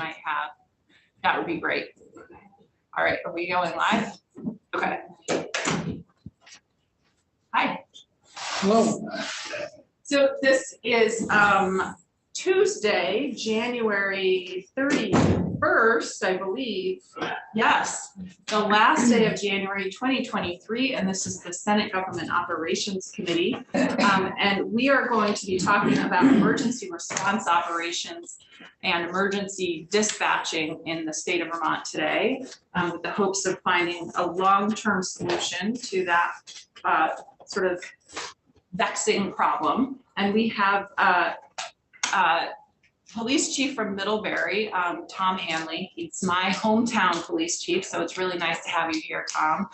might have, that would be great. All right, are we going live? Okay. Hi. Hello. So this is Tuesday, January 31st, I believe. Yes, the last day of January 2023, and this is the Senate Government Operations Committee. And we are going to be talking about emergency response operations and emergency dispatching in the state of Vermont today, with the hopes of finding a long-term solution to that sort of vexing problem. And we have police chief from Middlebury, Tom Hanley. He's my hometown police chief, so it's really nice to have you here, Tom.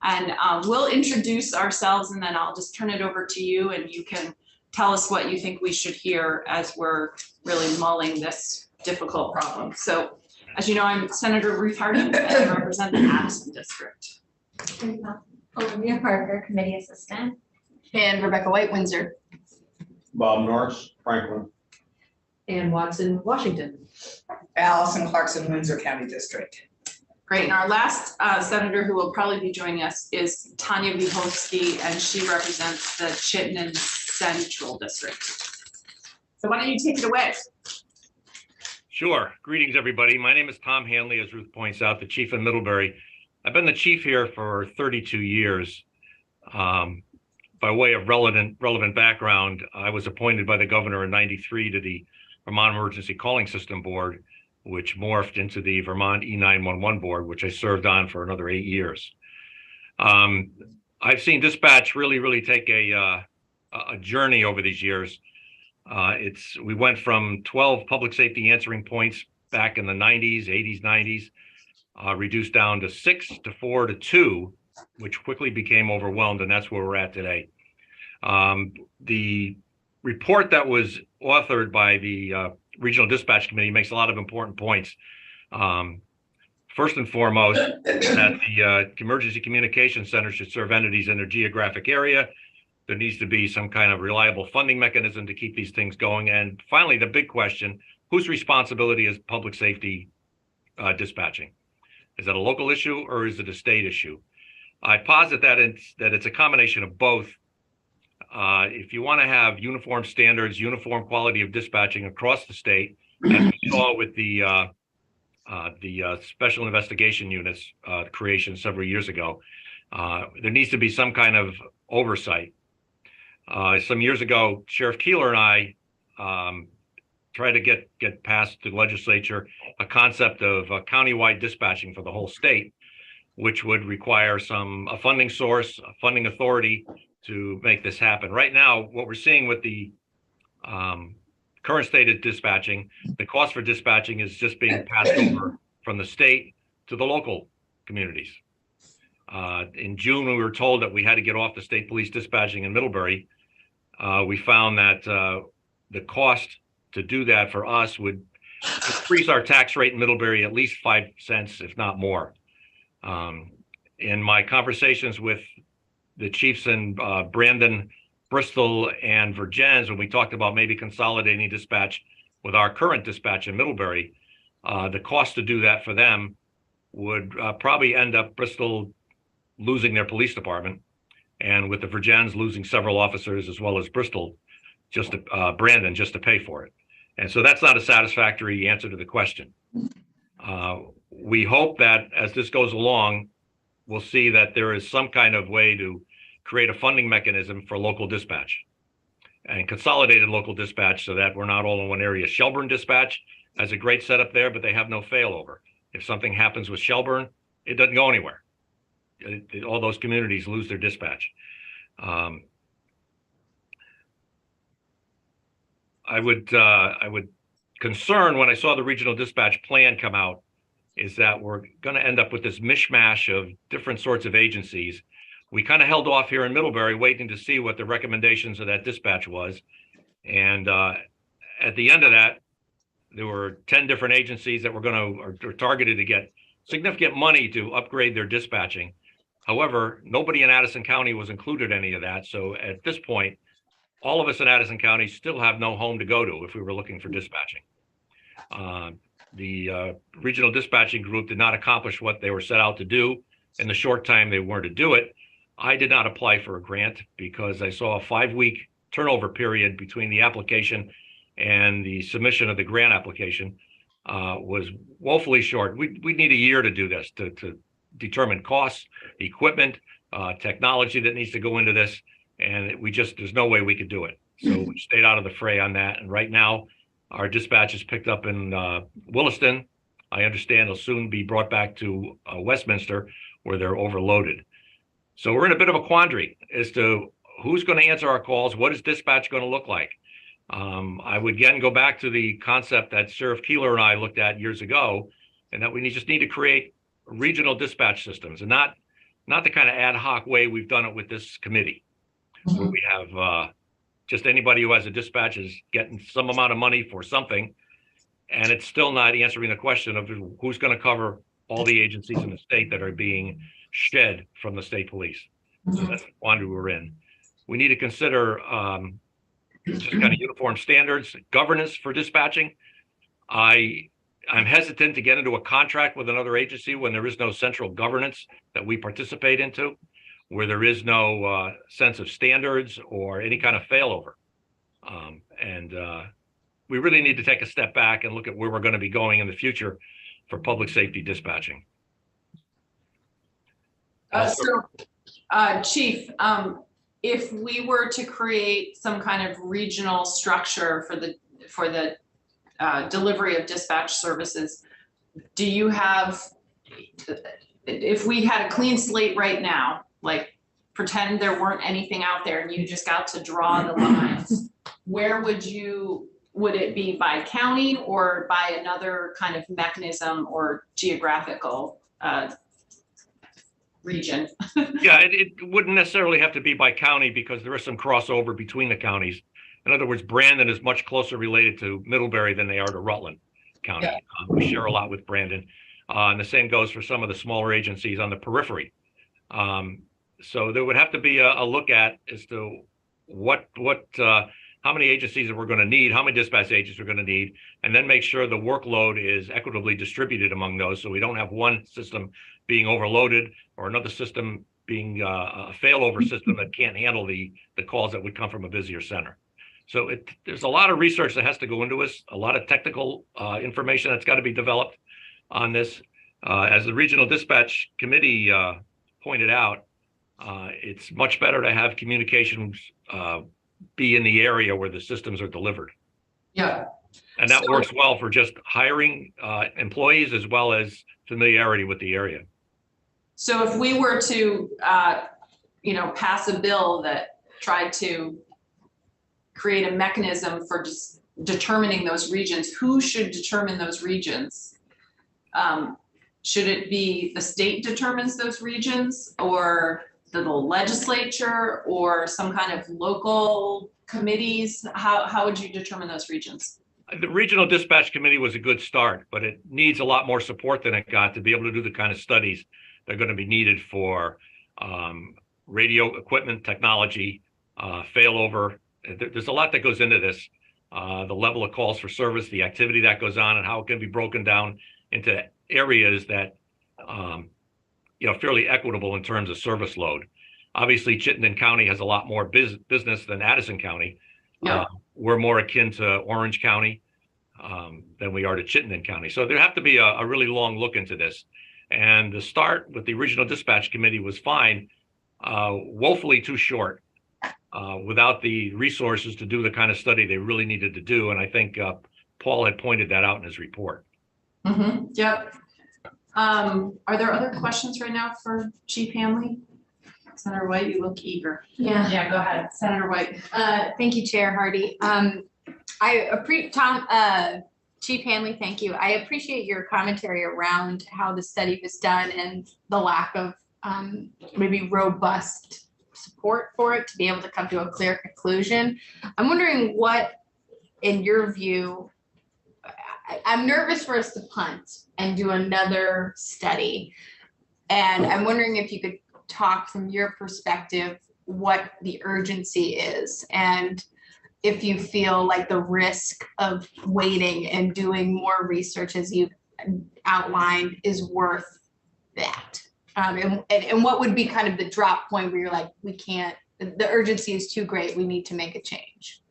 And we'll introduce ourselves, and then I'll just turn it over to you, and you can tell us what you think we should hear as we're really mulling this difficult problem. So, as you know, I'm Senator Ruth Harding, and I represent the Addison district. Olivia Parker, committee assistant. And Rebecca White, Windsor. Bob Norris, Franklin. And Watson, Washington. Allison Clarkson, Windsor County District. Great, and our last senator who will probably be joining us is Tanya Vyhovsky, and she represents the Chittenden Central District. So why don't you take it away? Sure. Greetings, everybody. My name is Tom Hanley, as Ruth points out, the chief in Middlebury. I've been the chief here for 32 years. By way of relevant background, I was appointed by the governor in '93 to the Vermont Emergency Calling System Board, which morphed into the Vermont E911 Board, which I served on for another 8 years. I've seen dispatch really take a journey over these years. We went from 12 public safety answering points back in the 90s, 80s, 90s, reduced down to 6 to 4 to 2, which quickly became overwhelmed, and that's where we're at today. The report that was authored by the Regional Dispatch Committee makes a lot of important points. First and foremost, that the emergency communication center should serve entities in their geographic area. There needs to be some kind of reliable funding mechanism to keep these things going. And finally, the big question, whose responsibility is public safety dispatching? Is that a local issue or is it a state issue? I posit that it's a combination of both. If you want to have uniform standards, uniform quality of dispatching across the state, as we saw with the special investigation units creation several years ago, there needs to be some kind of oversight. Some years ago, Sheriff Keeler and I tried to get past the legislature a concept of countywide dispatching for the whole state, which would require a funding source, a funding authority to make this happen. Right now, what we're seeing with the current state of dispatching, the cost for dispatching is just being passed over from the state to the local communities. In June, when we were told that we had to get off the state police dispatching in Middlebury, we found that the cost to do that for us would increase our tax rate in Middlebury at least 5 cents, if not more. In my conversations with the chiefs in Brandon, Bristol, and Vergennes, when we talked about maybe consolidating dispatch with our current dispatch in Middlebury, the cost to do that for them would probably end up Bristol losing their police department, and with the Vergennes losing several officers, as well as Bristol, Brandon, just to pay for it. And so that's not a satisfactory answer to the question. We hope that as this goes along, we'll see that there is some kind of way to create a funding mechanism for local dispatch and consolidated local dispatch so that we're not all in one area. Shelburne Dispatch has a great setup there, but they have no failover. If something happens with Shelburne, it doesn't go anywhere. All those communities lose their dispatch. I would concern when I saw the regional dispatch plan come out is that we're going to end up with this mishmash of different sorts of agencies. We kind of held off here in Middlebury waiting to see what the recommendations of that dispatch was. And at the end of that, there were 10 different agencies that were are targeted to get significant money to upgrade their dispatching. However, nobody in Addison County was included in any of that. So at this point, all of us in Addison County still have no home to go to if we were looking for dispatching. the regional dispatching group did not accomplish what they were set out to do in the short time they were to do it. I did not apply for a grant because I saw a 5-week turnover period between the application and the submission of the grant application was woefully short. We need a year to do this, to determine costs, equipment, technology that needs to go into this. And there's no way we could do it. So we stayed out of the fray on that. And right now, our dispatch is picked up in Williston. I understand it'll soon be brought back to Westminster, where they're overloaded. So we're in a bit of a quandary as to who's going to answer our calls. What is dispatch going to look like? I would again go back to the concept that Sheriff Keeler and I looked at years ago, and that we just need to create regional dispatch systems, and not the kind of ad hoc way we've done it with this committee, where we have just anybody who has a dispatch is getting some amount of money for something, and it's still not answering the question of who's going to cover all the agencies in the state that are being shed from the state police. So that's the quandary we're in. We need to consider just kind of uniform standards, governance for dispatching. I'm hesitant to get into a contract with another agency when there is no central governance that we participate into, where there is no sense of standards or any kind of failover. We really need to take a step back and look at where we're going to be going in the future for public safety dispatching. Chief, if we were to create some kind of regional structure for the delivery of dispatch services, do you have, if we had a clean slate right now, like pretend there weren't anything out there and you just got to draw the lines, where would it be by county or by another kind of mechanism or geographical region? Yeah, it wouldn't necessarily have to be by county because there is some crossover between the counties. In other words, Brandon is much closer related to Middlebury than they are to Rutland County. Yeah. We share a lot with Brandon. And the same goes for some of the smaller agencies on the periphery. So there would have to be a look at as to how many agencies that we're going to need, how many dispatch agents we're going to need, and then make sure the workload is equitably distributed among those, so we don't have one system being overloaded or another system being a failover system that can't handle the calls that would come from a busier center. So there's a lot of research that has to go into this, a lot of technical information that's got to be developed on this. As the Regional Dispatch Committee pointed out, it's much better to have communications be in the area where the systems are delivered. Yeah. And that works well for just hiring employees as well as familiarity with the area. So if we were to, pass a bill that tried to create a mechanism for just determining those regions, who should determine those regions? Should it be the state determines those regions, or the legislature, or some kind of local committees? How would you determine those regions? The Regional Dispatch Committee was a good start, but it needs a lot more support than it got to be able to do the kind of studies that are going to be needed for radio equipment technology, failover. There's a lot that goes into this. The level of calls for service, the activity that goes on, and how it can be broken down into areas that fairly equitable in terms of service load. Obviously, Chittenden County has a lot more business than Addison County. Yeah. We're more akin to Orange County than we are to Chittenden County. So there have to be a really long look into this. And the start with the Regional Dispatch Committee was fine, woefully too short, without the resources to do the kind of study they really needed to do. And I think Paul had pointed that out in his report. Mm-hmm. Yep. Are there other questions right now for Chief Hanley? Senator White, you look eager. Yeah. Yeah, go ahead. Senator White. Thank you, Chair Hardy. Chief Hanley, thank you. I appreciate your commentary around how the study was done and the lack of maybe robust support for it to be able to come to a clear conclusion. I'm wondering what, in your view, I'm nervous for us to punt and do another study. And I'm wondering if you could talk from your perspective what the urgency is. And if you feel like the risk of waiting and doing more research as you've outlined is worth that. And what would be kind of the drop point where you're like, we can't, the urgency is too great, we need to make a change?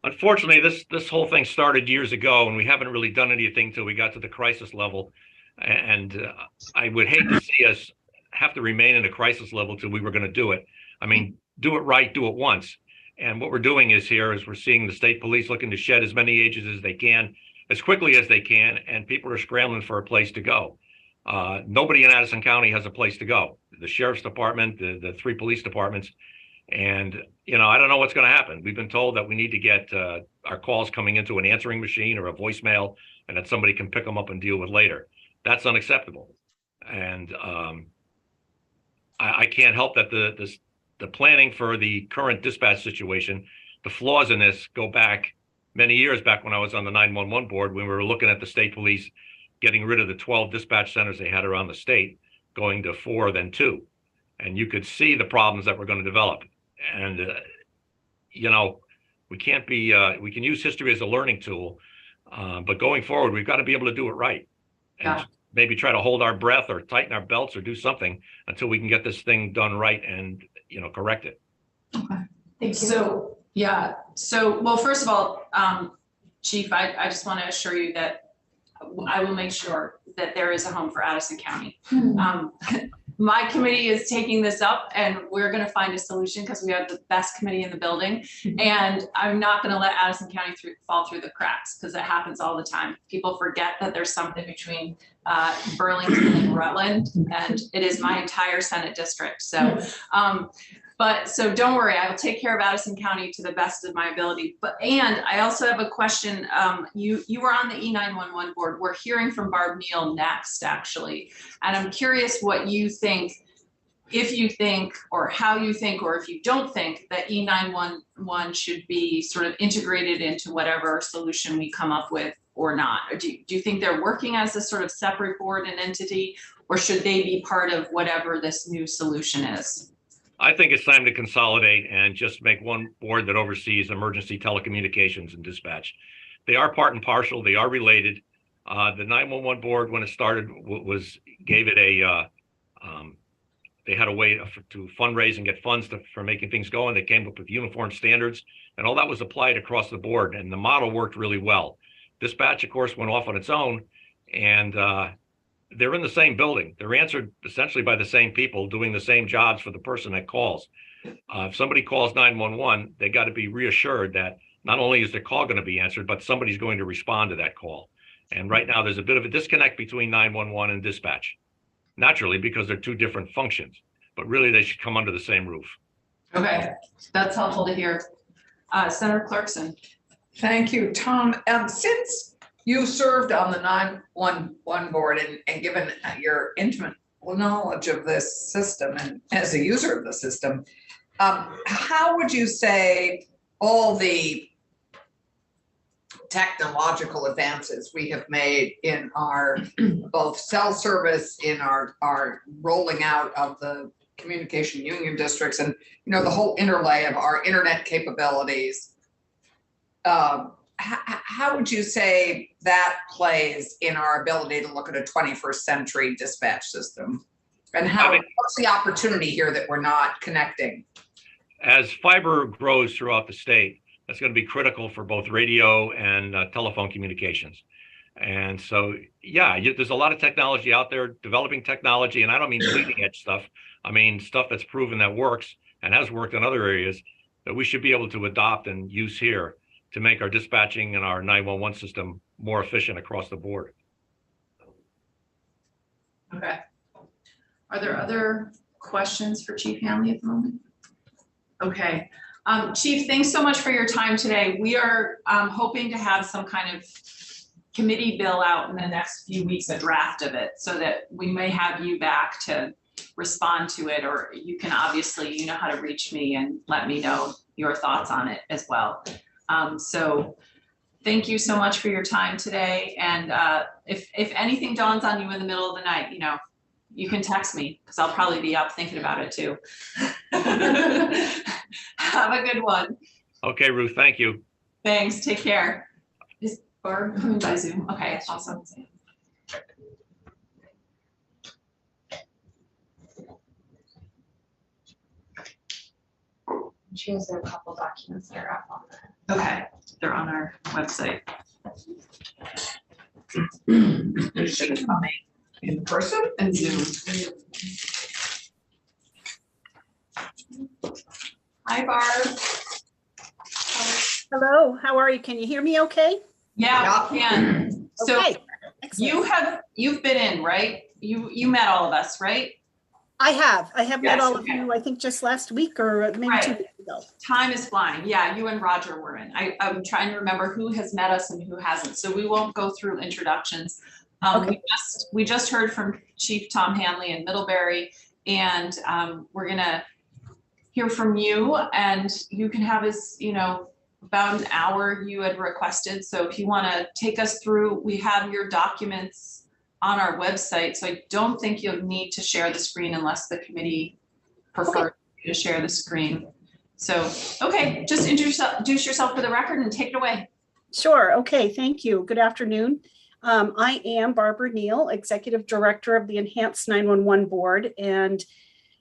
Unfortunately, this whole thing started years ago, and we haven't really done anything till we got to the crisis level. And I would hate to see us have to remain in a crisis level till we were going to do it. I mean, do it right, do it once. And what we're doing is we're seeing the state police looking to shed as many agents as they can, as quickly as they can, and people are scrambling for a place to go. Nobody in Addison County has a place to go. The sheriff's department, the 3 police departments. And, I don't know what's going to happen. We've been told that we need to get our calls coming into an answering machine or a voicemail, and that somebody can pick them up and deal with later. That's unacceptable. And I can't help that the planning for the current dispatch situation, the flaws in this go back many years back when I was on the 911 board, when we were looking at the state police getting rid of the 12 dispatch centers they had around the state, going to 4, then 2. And you could see the problems that were going to develop. And, we can't be, we can use history as a learning tool, but going forward, we've got to be able to do it right. And maybe try to hold our breath or tighten our belts or do something until we can get this thing done right and, correct it. Okay, thank you. So, yeah, well, first of all, Chief, I just want to assure you that I will make sure that there is a home for Addison County. My committee is taking this up, and we're going to find a solution because we have the best committee in the building. And I'm not going to let Addison County fall through the cracks, because it happens all the time. People forget that there's something between Burlington and Rutland, and it is my entire Senate district. So, so don't worry, I will take care of Addison County to the best of my ability. And I also have a question. You were on the E911 board. We're hearing from Barb Neal next, actually. And I'm curious what you think, if you think, or how you think, or if you don't think that E911 should be sort of integrated into whatever solution we come up with or not. Or do you think they're working as a sort of separate board and entity, or should they be part of whatever this new solution is? I think it's time to consolidate and just make one board that oversees emergency telecommunications and dispatch. They are part and parcel. They are related. The 911 board, when it started, gave it a, they had a way to fundraise and get funds for making things go, and they came up with uniform standards, and all that was applied across the board, and the model worked really well. Dispatch, of course, went off on its own, and they're in the same building. They're answered essentially by the same people doing the same jobs for the person that calls. If somebody calls 911, they got to be reassured that not only is their call going to be answered, but somebody's going to respond to that call. And right now there's a bit of a disconnect between 911 and dispatch, naturally, because they're 2 different functions, but really they should come under the same roof. Okay, that's helpful to hear. Senator Clarkson. Thank you, Tom. Since you served on the 911 board and given your intimate knowledge of this system and as a user of the system, how would you say all the technological advances we have made in our both cell service, in our rolling out of the communication union districts, and the whole interlay of our internet capabilities, how would you say that plays in our ability to look at a 21st century dispatch system? And what's the opportunity here that we're not connecting? As fiber grows throughout the state, that's going to be critical for both radio and telephone communications. And so, yeah, there's a lot of technology out there, developing technology, and I don't mean bleeding edge stuff. I mean stuff that's proven that works and has worked in other areas that we should be able to adopt and use here to make our dispatching and our 911 system more efficient across the board. Okay. Are there other questions for Chief Hanley at the moment? Okay. Chief, thanks so much for your time today. We are hoping to have some kind of committee bill out in the next few weeks, a draft of it, so that we may have you back to respond to it, or you can obviously, you know how to reach me and let me know your thoughts on it as well. So thank you so much for your time today. And if anything dawns on you in the middle of the night, you can text me, because I'll probably be up thinking about it too. Have a good one. Okay, Ruth, thank you. Thanks, take care. Is Barb coming by Zoom? Okay, awesome. She has a couple documents that are up on the. Okay, they're on our website. You should have come in person. And Zoom. Hi, Barb. Hello, how are you? Can you hear me okay? Yeah, we can. So Okay. Excellent. you've been in, right? You met all of us, right? I have met Yes, all of okay. you, I think just last week or maybe 2 Right. weeks ago. Time is flying. Yeah, you and Roger were in. I'm trying to remember who has met us and who hasn't. So we won't go through introductions. Okay. We just heard from Chief Tom Hanley in Middlebury, and we're gonna hear from you, and you can have us, about an hour you had requested. So if you want to take us through, we have your documents on our website. So I don't think you'll need to share the screen unless the committee prefers you to share the screen. So, okay, just introduce yourself for the record and take it away. Sure, okay, thank you. Good afternoon. I am Barbara Neal, Executive Director of the Enhanced 911 Board, and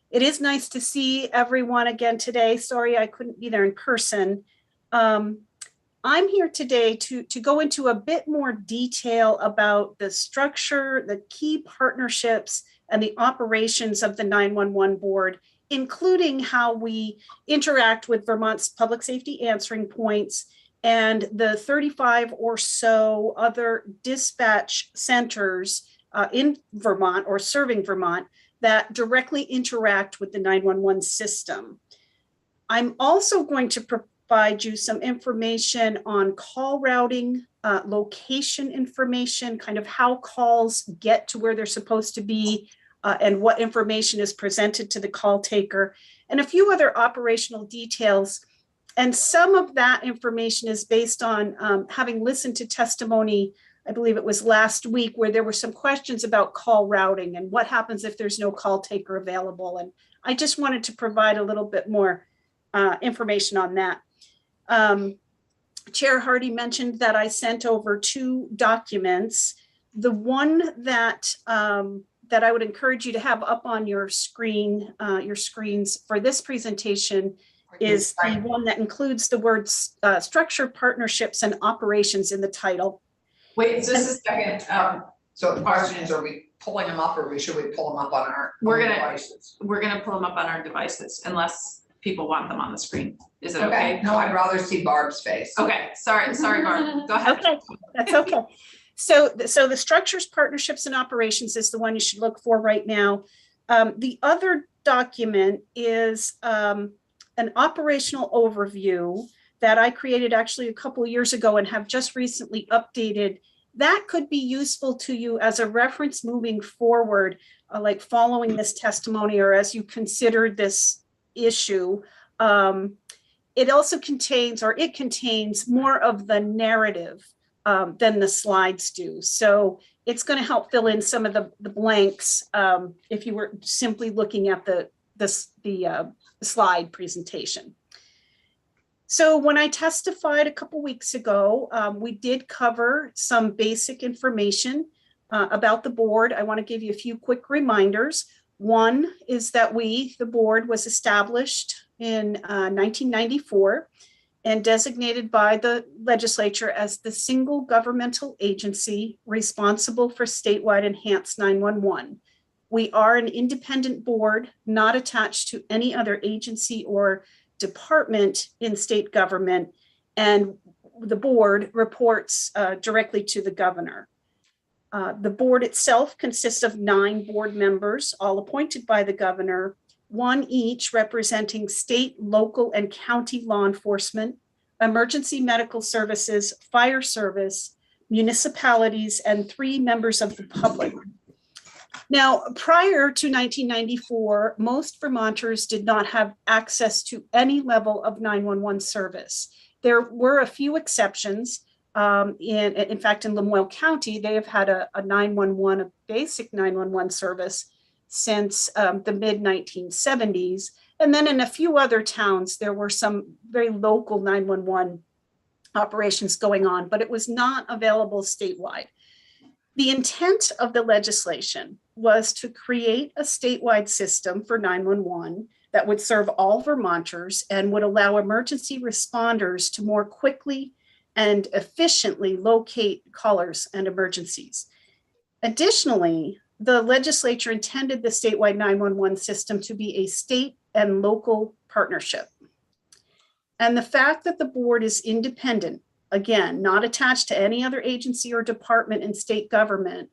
it is nice to see everyone again today. Sorry I couldn't be there in person. I'm here today to go into a bit more detail about the structure, the key partnerships, and the operations of the 911 Board, including how we interact with Vermont's public safety answering points and the 35 or so other dispatch centers in Vermont or serving Vermont that directly interact with the 911 system. I'm also going to provide you some information on call routing, location information, kind of how calls get to where they're supposed to be, and what information is presented to the call taker, and a few other operational details. And some of that information is based on having listened to testimony, I believe it was last week, where there were some questions about call routing and what happens if there's no call taker available. And I just wanted to provide a little bit more information on that. Chair Hardy mentioned that I sent over 2 documents. The one that that I would encourage you to have up on your screen, your screens for this presentation is the one that includes the words structure, partnerships, and operations in the title. Wait, just a second. So the question is, are we pulling them up or should we pull them up on our We're own gonna- devices? We're gonna pull them up on our devices unless people want them on the screen. Is it okay? No, I'd rather see Barb's face. Okay, sorry, Barb. Go ahead. Okay, that's okay. So the structures, partnerships, and operations is the one you should look for right now. The other document is an operational overview that I created actually a couple of years ago and have just recently updated. That could be useful to you as a reference moving forward, like following this testimony or as you consider this issue. It also contains more of the narrative than the slides do. So it's going to help fill in some of the blanks if you were simply looking at the slide presentation. So when I testified a couple weeks ago, we did cover some basic information about the board. I want to give you a few quick reminders. One is that the board was established in 1994 and designated by the legislature as the single governmental agency responsible for statewide enhanced 911. We are an independent board, not attached to any other agency or department in state government, and the board reports directly to the governor. The board itself consists of 9 board members, all appointed by the governor, 1 each representing state, local, and county law enforcement, emergency medical services, fire service, municipalities, and 3 members of the public. Now, prior to 1994, most Vermonters did not have access to any level of 911 service. There were a few exceptions. In fact, in Lemoyle County, they have had a basic 911 service since the mid-1970s. And then in a few other towns, there were some very local 911 operations going on, but it was not available statewide. The intent of the legislation was to create a statewide system for 911 that would serve all Vermonters and would allow emergency responders to more quickly and efficiently locate callers and emergencies. Additionally, the legislature intended the statewide 911 system to be a state and local partnership. And the fact that the board is independent, again, not attached to any other agency or department in state government,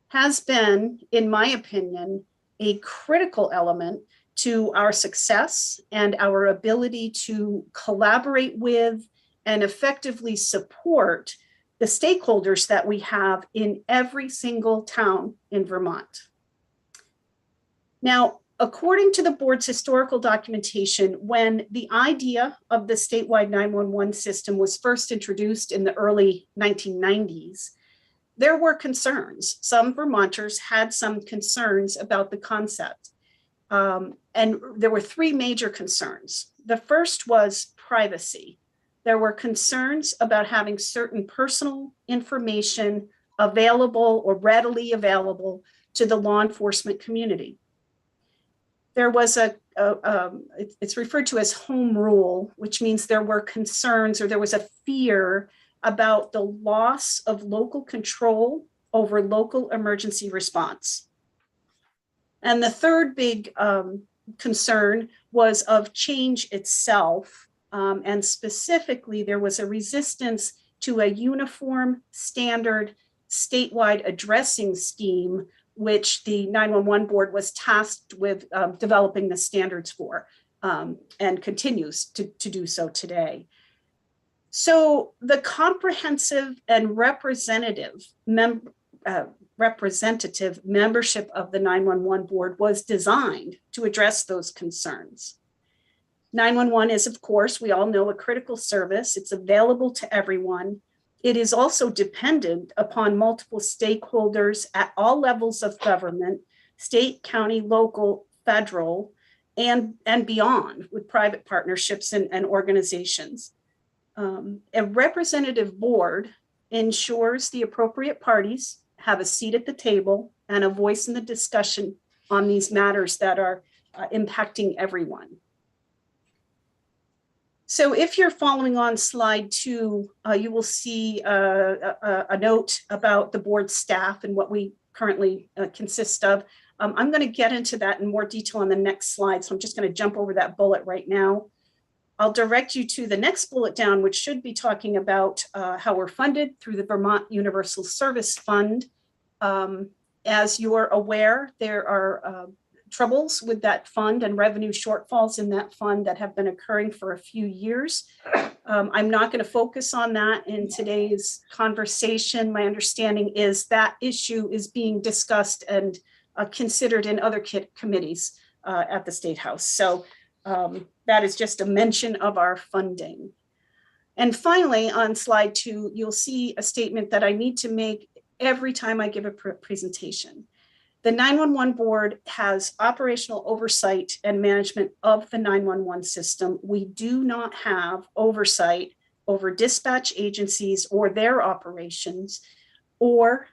has been, in my opinion, a critical element to our success and our ability to collaborate with and effectively support the stakeholders that we have in every single town in Vermont. Now, according to the board's historical documentation, when the idea of the statewide 911 system was first introduced in the early 1990s, there were concerns. Some Vermonters had some concerns about the concept. And there were three major concerns. The first was privacy. There were concerns about having certain personal information available or readily available to the law enforcement community. There was it's referred to as home rule, which means there were concerns or there was a fear about the loss of local control over local emergency response. And the third big concern was of change itself. And specifically, there was a resistance to a uniform standard statewide addressing scheme, which the 911 board was tasked with developing the standards for and continues to do so today. So the comprehensive and representative membership of the 911 board was designed to address those concerns. 911 is, of course, we all know, a critical service. It's available to everyone. It is also dependent upon multiple stakeholders at all levels of government, state, county, local, federal, and beyond, with private partnerships and organizations. A representative board ensures the appropriate parties have a seat at the table and a voice in the discussion on these matters that are impacting everyone. So if you're following on slide 2, you will see a note about the board staff and what we currently consist of. I'm going to get into that in more detail on the next slide, so I'm just going to jump over that bullet right now. I'll direct you to the next bullet down, which should be talking about how we're funded through the Vermont Universal Service Fund. As you're aware, there are troubles with that fund and revenue shortfalls in that fund that have been occurring for a few years. I'm not going to focus on that in today's conversation. My understanding is that issue is being discussed and considered in other committees at the State House. So that is just a mention of our funding. And finally, on slide 2, you'll see a statement that I need to make every time I give a presentation. The 911 board has operational oversight and management of the 911 system. We do not have oversight over dispatch agencies or their operations, nor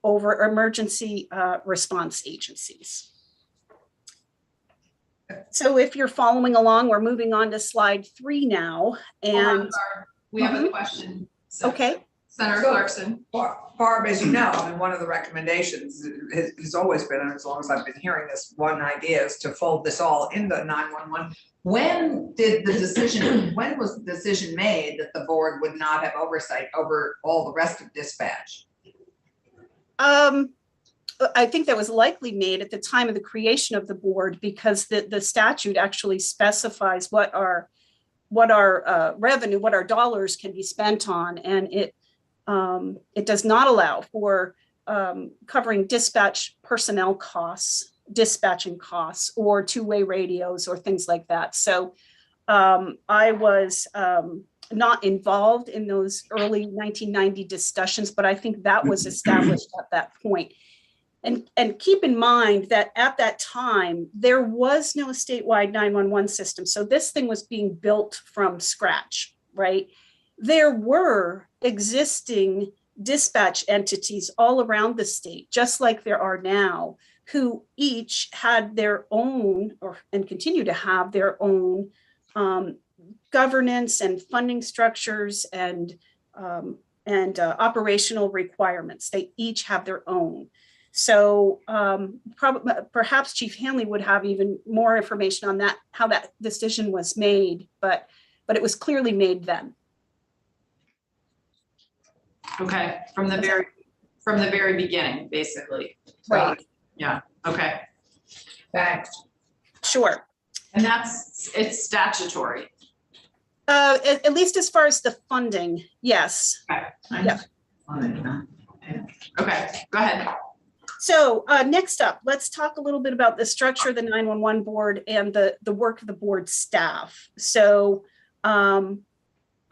over emergency response agencies. So if you're following along, we're moving on to slide 3 now. And we have a question. okay. Senator Clarkson. Barb, as you know, and one of the recommendations has always been, and as long as I've been hearing this, one idea is to fold this all into 911. When was the decision made that the board would not have oversight over all the rest of dispatch? I think that was likely made at the time of the creation of the board, because the statute actually specifies what our revenue, what our dollars can be spent on, and it does not allow for covering dispatch personnel costs, dispatching costs, or two-way radios or things like that. So I was not involved in those early 1990 discussions, but I think that was established at that point. And keep in mind that at that time, there was no statewide 911 system. So this thing was being built from scratch, right? There were existing dispatch entities all around the state, just like there are now, who each had their own and continue to have their own governance and funding structures and operational requirements. They each have their own. So perhaps Chief Hanley would have even more information on that, how that decision was made, but it was clearly made then. Okay, from the very beginning, basically. Right. Yeah, okay. Thanks. Sure. And it's statutory. At least as far as the funding, yes. Okay. Yeah. Okay, go ahead. So next up, let's talk a little bit about the structure of the 911 board and the work of the board staff. So I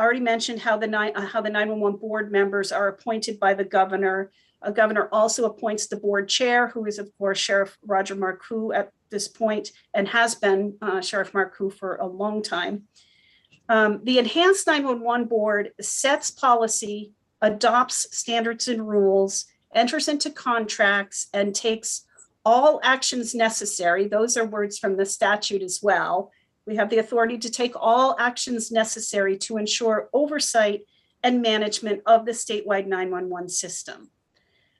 already mentioned how the 911 board members are appointed by the governor. A governor also appoints the board chair, who is of course Sheriff Roger Marcoux at this point, and has been Sheriff Marcoux for a long time. The Enhanced 911 board sets policy, adopts standards and rules, enters into contracts, and takes all actions necessary. Those are words from the statute as well. We have the authority to take all actions necessary to ensure oversight and management of the statewide 911 system.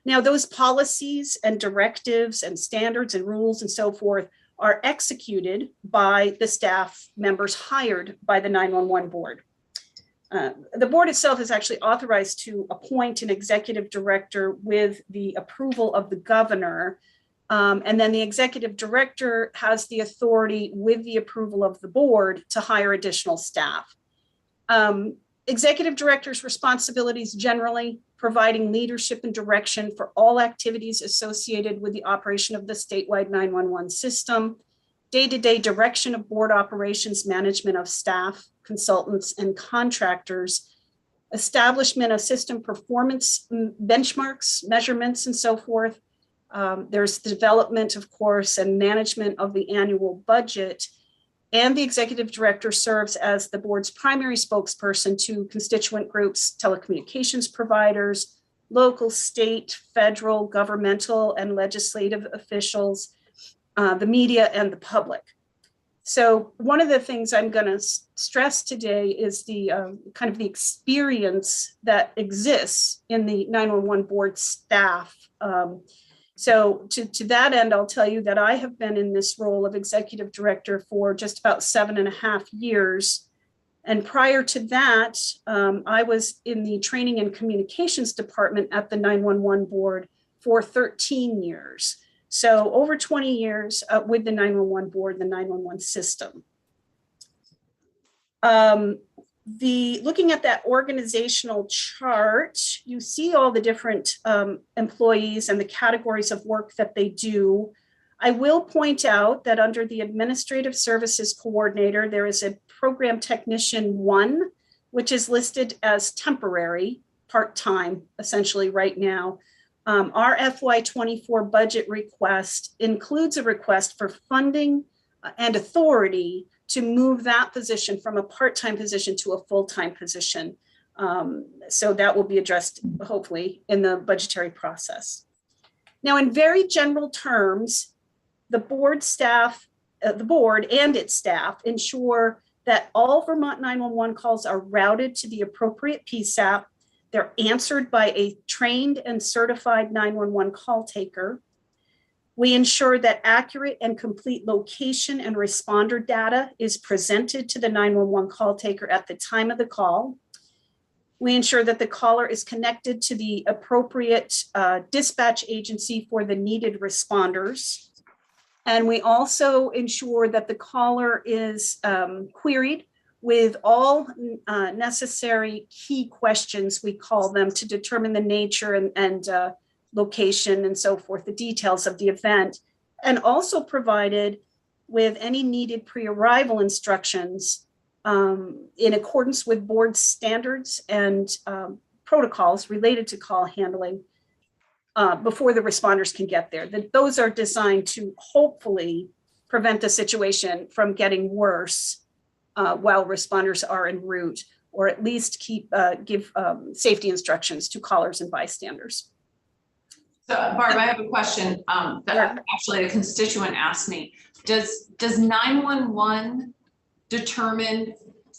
Now, those policies and directives and standards and rules and so forth are executed by the staff members hired by the 911 board. The board itself is actually authorized to appoint an executive director with the approval of the governor. And then the executive director has the authority with the approval of the board to hire additional staff. Executive director's responsibilities generally providing leadership and direction for all activities associated with the operation of the statewide 911 system, day-to-day direction of board operations, management of staff, consultants, and contractors, establishment of system performance benchmarks, measurements, and so forth. There's the development, of course, and management of the annual budget. And the executive director serves as the board's primary spokesperson to constituent groups, telecommunications providers, local, state, federal, governmental, and legislative officials, the media, and the public. So one of the things I'm going to stress today is the kind of the experience that exists in the 911 board staff. So to that end, I'll tell you that I have been in this role of executive director for just about 7.5 years. And prior to that, I was in the training and communications department at the 911 board for 13 years. So over 20 years with the 911 board, the 911 system. Looking at that organizational chart, you see all the different employees and the categories of work that they do. I will point out that under the Administrative Services Coordinator, there is a Program Technician 1, which is listed as temporary, part-time, essentially right now. Our FY24 budget request includes a request for funding and authority to move that position from a part-time position to a full-time position. So that will be addressed, hopefully, in the budgetary process. Now, in very general terms, the board and its staff ensure that all Vermont 911 calls are routed to the appropriate PSAP. They're answered by a trained and certified 911 call taker. We ensure that accurate and complete location and responder data is presented to the 911 call taker at the time of the call. We ensure that the caller is connected to the appropriate dispatch agency for the needed responders. And we also ensure that the caller is queried with all necessary key questions, we call them, to determine the nature and location and so forth, the details of the event, and also provided with any needed pre-arrival instructions in accordance with board standards and protocols related to call handling. before the responders can get there. Those are designed to hopefully prevent the situation from getting worse while responders are en route, or at least give safety instructions to callers and bystanders. So Barb, I have a question, Sure. that actually a constituent asked me. Does 911 determine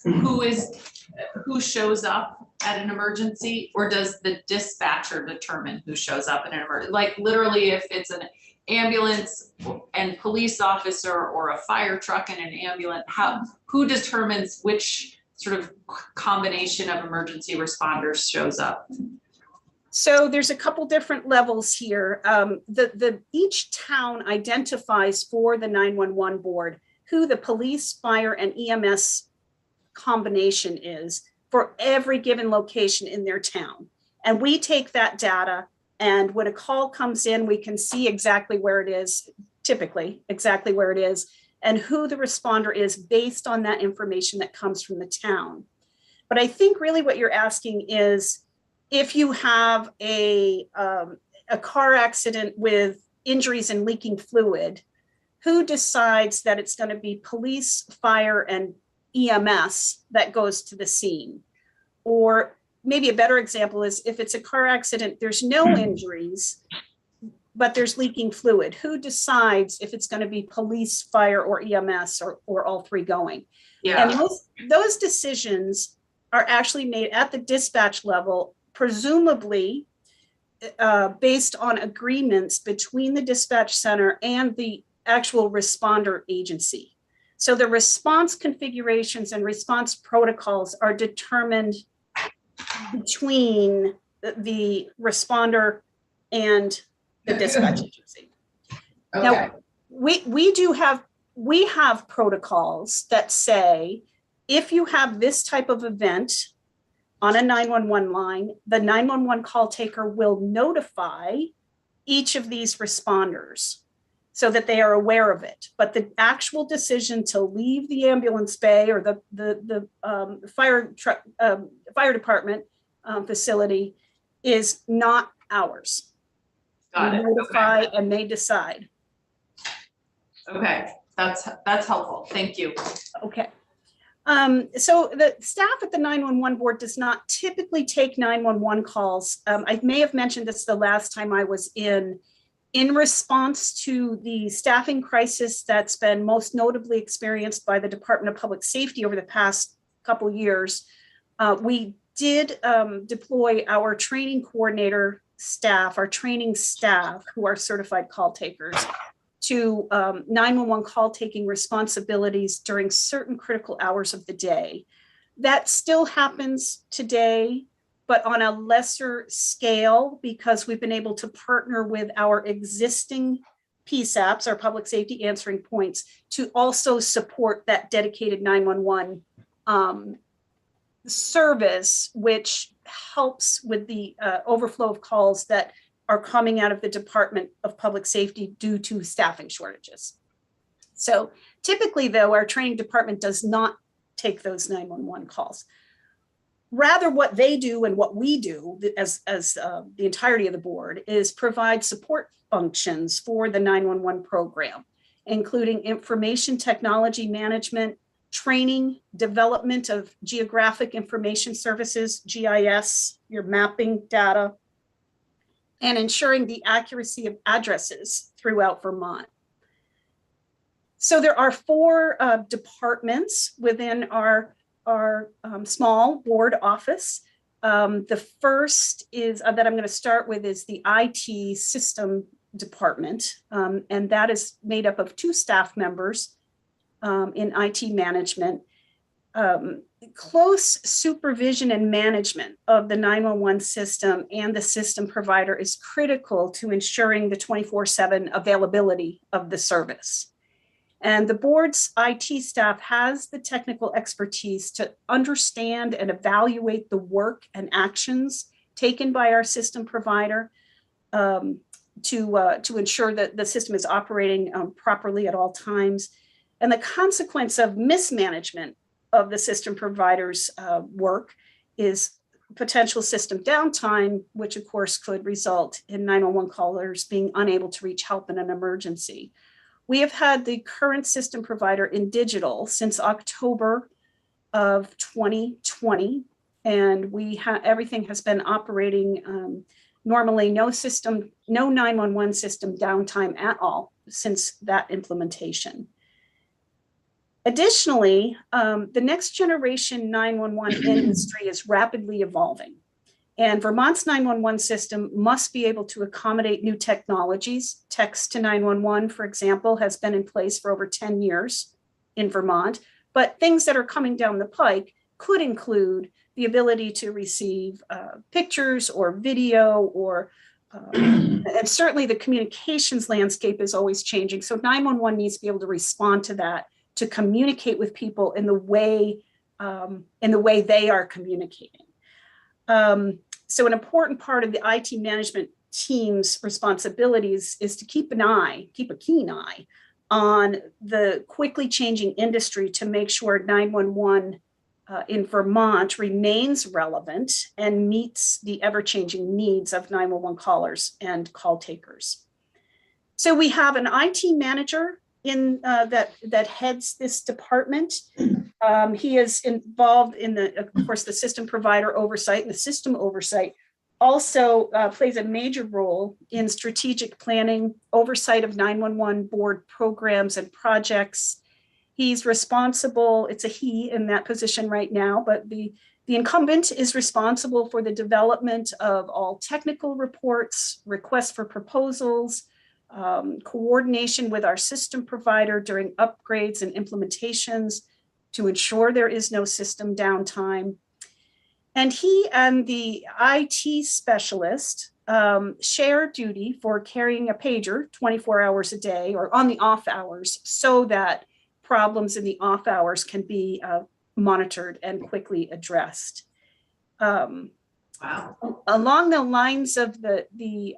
who shows up at an emergency, or does the dispatcher determine who shows up in an emergency? Like literally if it's an ambulance and police officer or a fire truck and an ambulance, who determines which sort of combination of emergency responders shows up? So there's a couple different levels here. Each town identifies for the 911 board who the police, fire, and EMS combination is for every given location in their town. And we take that data, and when a call comes in, we can see exactly where it is, typically exactly where it is, and who the responder is based on that information that comes from the town. But I think really what you're asking is, if you have a car accident with injuries and leaking fluid, who decides that it's going to be police, fire, and EMS that goes to the scene? Or maybe a better example is if it's a car accident, there's no injuries, but there's leaking fluid. Who decides if it's going to be police, fire, or EMS, or all three going? Yeah. And those decisions are actually made at the dispatch level, presumably based on agreements between the dispatch center and the actual responder agency. So the response configurations and response protocols are determined between the responder and the dispatch agency. Okay. Now, we have protocols that say, if you have this type of event on a 911 line, the 911 call taker will notify each of these responders so that they are aware of it. But the actual decision to leave the ambulance bay or the fire department facility is not ours. Got We it. notify and they decide. Okay, that's helpful. Thank you. Okay. So the staff at the 911 board does not typically take 911 calls. I may have mentioned this the last time I was in response to the staffing crisis that's been most notably experienced by the Department of Public Safety over the past couple years. We did deploy our training coordinator staff, our training staff, who are certified call takers, to 911 call taking responsibilities during certain critical hours of the day. That still happens today, but on a lesser scale, because we've been able to partner with our existing PSAPs, our public safety answering points, to also support that dedicated 911 service, which helps with the overflow of calls that are coming out of the Department of Public Safety due to staffing shortages. So typically, though, our training department does not take those 911 calls. Rather, what they do and what we do as the entirety of the board is provide support functions for the 911 program, including information technology management, training, development of geographic information services, GIS, your mapping data, and ensuring the accuracy of addresses throughout Vermont. So there are 4 departments within our small board office. The first is that I'm going to start with is the IT system department, and that is made up of 2 staff members in IT management. Close supervision and management of the 911 system and the system provider is critical to ensuring the 24/7 availability of the service. And the board's IT staff has the technical expertise to understand and evaluate the work and actions taken by our system provider to ensure that the system is operating properly at all times. And the consequence of mismanagement of the system provider's work is potential system downtime, which of course could result in 911 callers being unable to reach help in an emergency. We have had the current system provider in digital since October of 2020, and everything has been operating normally, no 911 system downtime at all since that implementation. Additionally, the next generation 911 industry is rapidly evolving, and Vermont's 911 system must be able to accommodate new technologies. Text to 911, for example, has been in place for over 10 years in Vermont, but things that are coming down the pike could include the ability to receive pictures or video, or and certainly the communications landscape is always changing. So 911 needs to be able to respond to that, to communicate with people in the way they are communicating. So an important part of the IT management team's responsibilities is to keep a keen eye on the quickly changing industry to make sure 911 in Vermont remains relevant and meets the ever-changing needs of 911 callers and call takers. So we have an IT manager that heads this department. He is involved in of course, the system provider oversight, and the system oversight also plays a major role in strategic planning, oversight of 911 board programs and projects. He's responsible, it's a he in that position right now, but the incumbent is responsible for the development of all technical reports, requests for proposals, coordination with our system provider during upgrades and implementations to ensure there is no system downtime. And he and the IT specialist share duty for carrying a pager 24 hours a day or on the off hours, so that problems in the off hours can be monitored and quickly addressed. Wow. Along the lines of the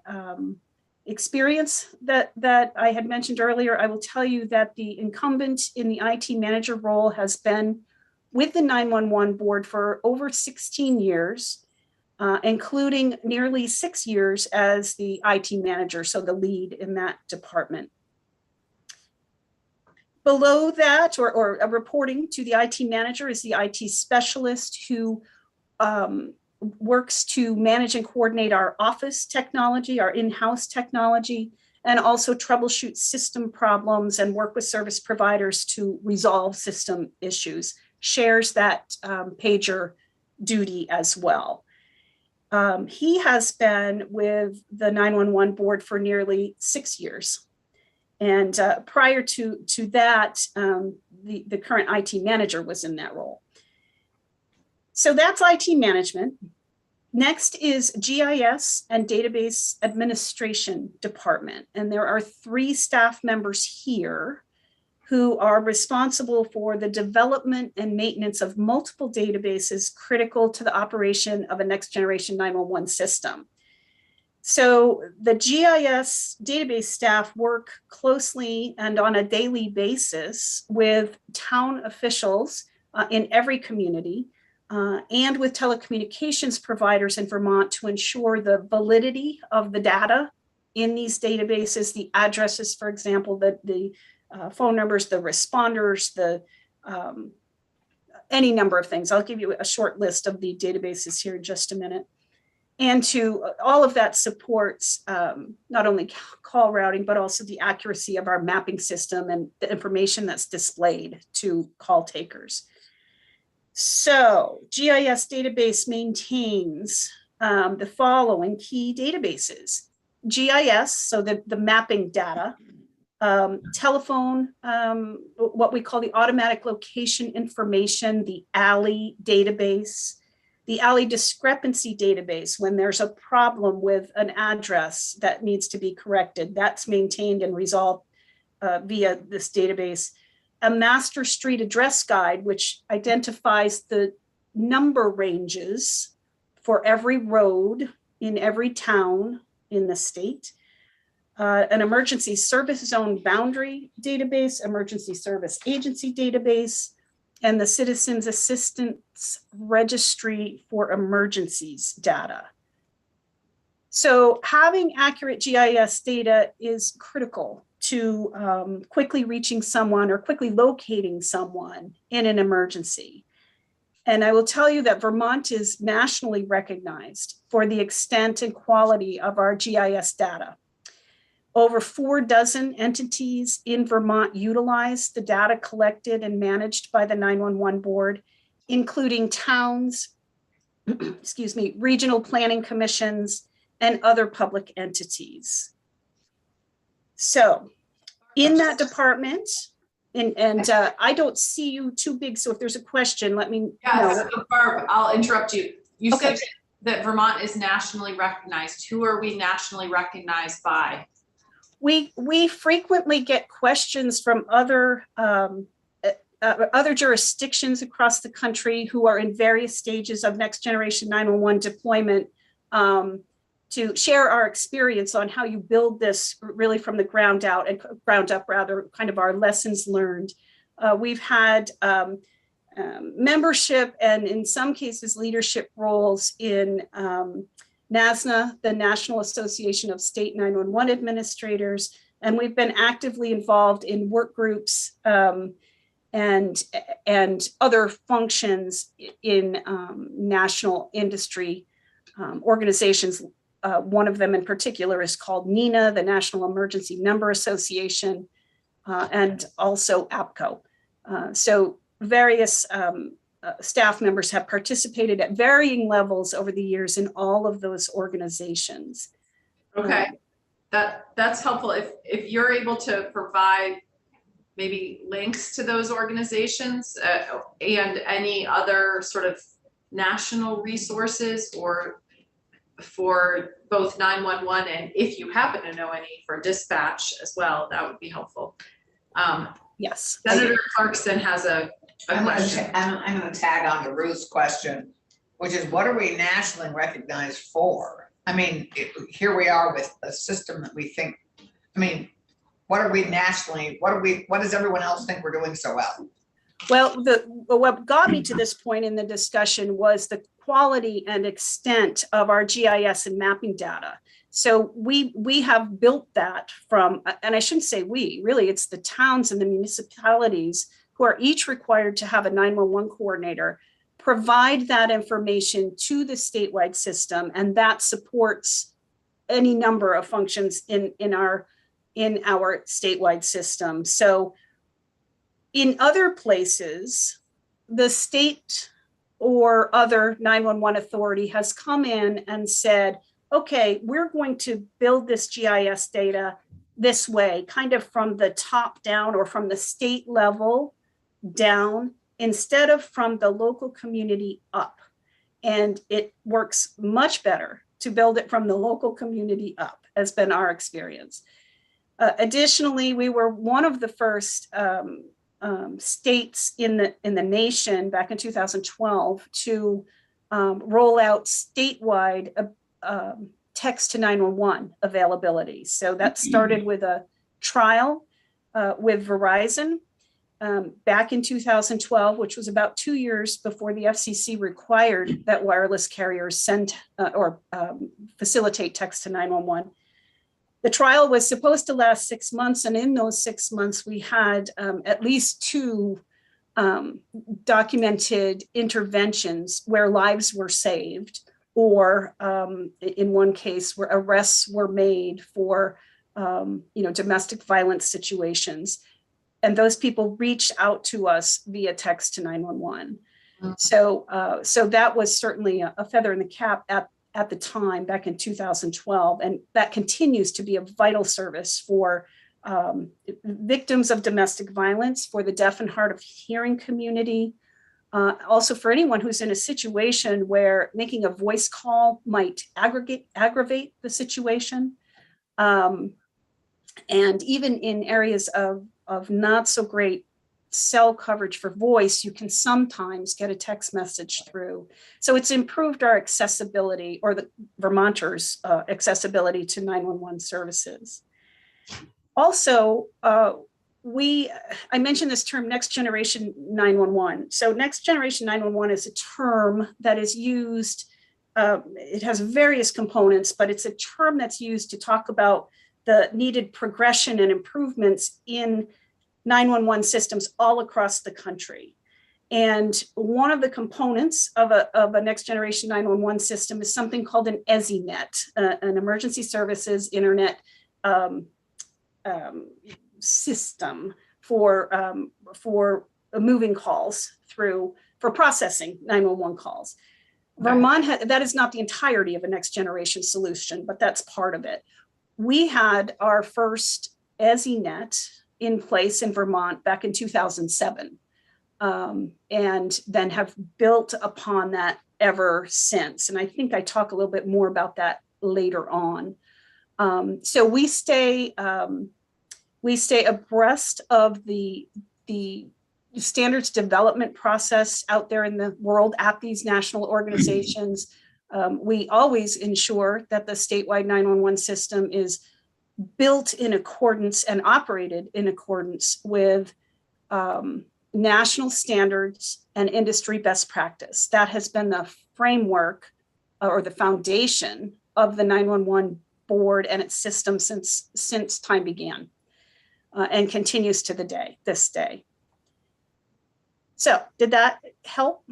experience that I had mentioned earlier, I will tell you that the incumbent in the IT manager role has been with the 911 board for over 16 years, including nearly 6 years as the IT manager, so the lead in that department. Below that, or reporting to the IT manager, is the IT specialist who works to manage and coordinate our office technology, our in-house technology, and also troubleshoot system problems and work with service providers to resolve system issues, shares that pager duty as well. He has been with the 911 board for nearly 6 years. And prior to that, the current IT manager was in that role. So that's IT management. Next is GIS and Database Administration Department. And there are 3 staff members here who are responsible for the development and maintenance of multiple databases critical to the operation of a next generation 911 system. So the GIS database staff work closely and on a daily basis with town officials in every community and with telecommunications providers in Vermont to ensure the validity of the data in these databases, the addresses, for example, the phone numbers, the responders, any number of things. I'll give you a short list of the databases here in just a minute. And to all of that supports not only call routing, but also the accuracy of our mapping system and the information that's displayed to call takers. So GIS database maintains the following key databases: GIS, so the mapping data, telephone, what we call the automatic location information, the ALI database, the ALI discrepancy database. When there's a problem with an address that needs to be corrected, that's maintained and resolved via this database. A master street address guide, which identifies the number ranges for every road in every town in the state. An emergency service zone boundary database, emergency service agency database, and the Citizens Assistance Registry for Emergencies data. So having accurate GIS data is critical to quickly reaching someone or quickly locating someone in an emergency. And I will tell you that Vermont is nationally recognized for the extent and quality of our GIS data. Over 4 dozen entities in Vermont utilize the data collected and managed by the 911 board, including towns, excuse me, regional planning commissions, and other public entities. So in that department, and I don't see you too big, so if there's a question, let me know. Yes, Barb, I'll interrupt you. You Okay. said that Vermont is nationally recognized. Who are we nationally recognized by? We frequently get questions from other jurisdictions across the country who are in various stages of next generation 911 deployment to share our experience on how you build this really from the ground out and ground up, rather, kind of our lessons learned. We've had membership and in some cases leadership roles in NASNA, the National Association of State 911 Administrators, and we've been actively involved in work groups and other functions in national industry organizations. One of them in particular is called NENA, the National Emergency Number Association, and also APCO. So various staff members have participated at varying levels over the years in all of those organizations. Okay, that's helpful. If you're able to provide maybe links to those organizations and any other sort of national resources or for both 911 and if you happen to know any for dispatch as well, that would be helpful. Yes. Senator Clarkson has a question. I'm gonna tag on to Ruth's question, which is what are we nationally recognized for? I mean, here we are with a system that we think, I mean, what are we nationally, what does everyone else think we're doing so well? Well, what got me to this point in the discussion was the quality and extent of our GIS and mapping data. So we have built that from, and I shouldn't say we, really it's the towns and the municipalities who are each required to have a 911 coordinator, provide that information to the statewide system, and that supports any number of functions in our statewide system. So in other places, the state or other 911 authority has come in and said, okay, we're going to build this GIS data this way, kind of from the top down or from the state level down, instead of from the local community up. And it works much better to build it from the local community up, has been our experience. Additionally, we were one of the first states in the nation back in 2012 to roll out statewide text to 911 availability. So that started with a trial with Verizon back in 2012, which was about 2 years before the FCC required that wireless carriers send or facilitate text to 911. The trial was supposed to last 6 months, and in those 6 months, we had at least 2 documented interventions where lives were saved, or in one case where arrests were made for domestic violence situations. And those people reached out to us via text to 911. So that was certainly a feather in the cap at the time, back in 2012, and that continues to be a vital service for victims of domestic violence, for the deaf and hard of hearing community, also for anyone who's in a situation where making a voice call might aggravate the situation. And even in areas of not so great cell coverage for voice, you can sometimes get a text message through. So it's improved our accessibility, or the Vermonters' accessibility to 911 services. Also, I mentioned this term next generation 911. So next generation 911 is a term that is used, it has various components, but it's a term that's used to talk about the needed progression and improvements in 911 systems all across the country. And one of the components of a next generation 911 system is something called an EZNet, an emergency services internet system for moving calls through, for processing 911 calls. Vermont, that is not the entirety of a next generation solution, but that's part of it. We had our first EZNet in place in Vermont back in 2007, and then have built upon that ever since. And I think I talk a little bit more about that later on. So we stay abreast of the standards development process out there in the world at these national organizations. We always ensure that the statewide 911 system is built in accordance and operated in accordance with national standards and industry best practice. That has been the framework or the foundation of the 911 board and its system since time began, and continues to this day. So did that help?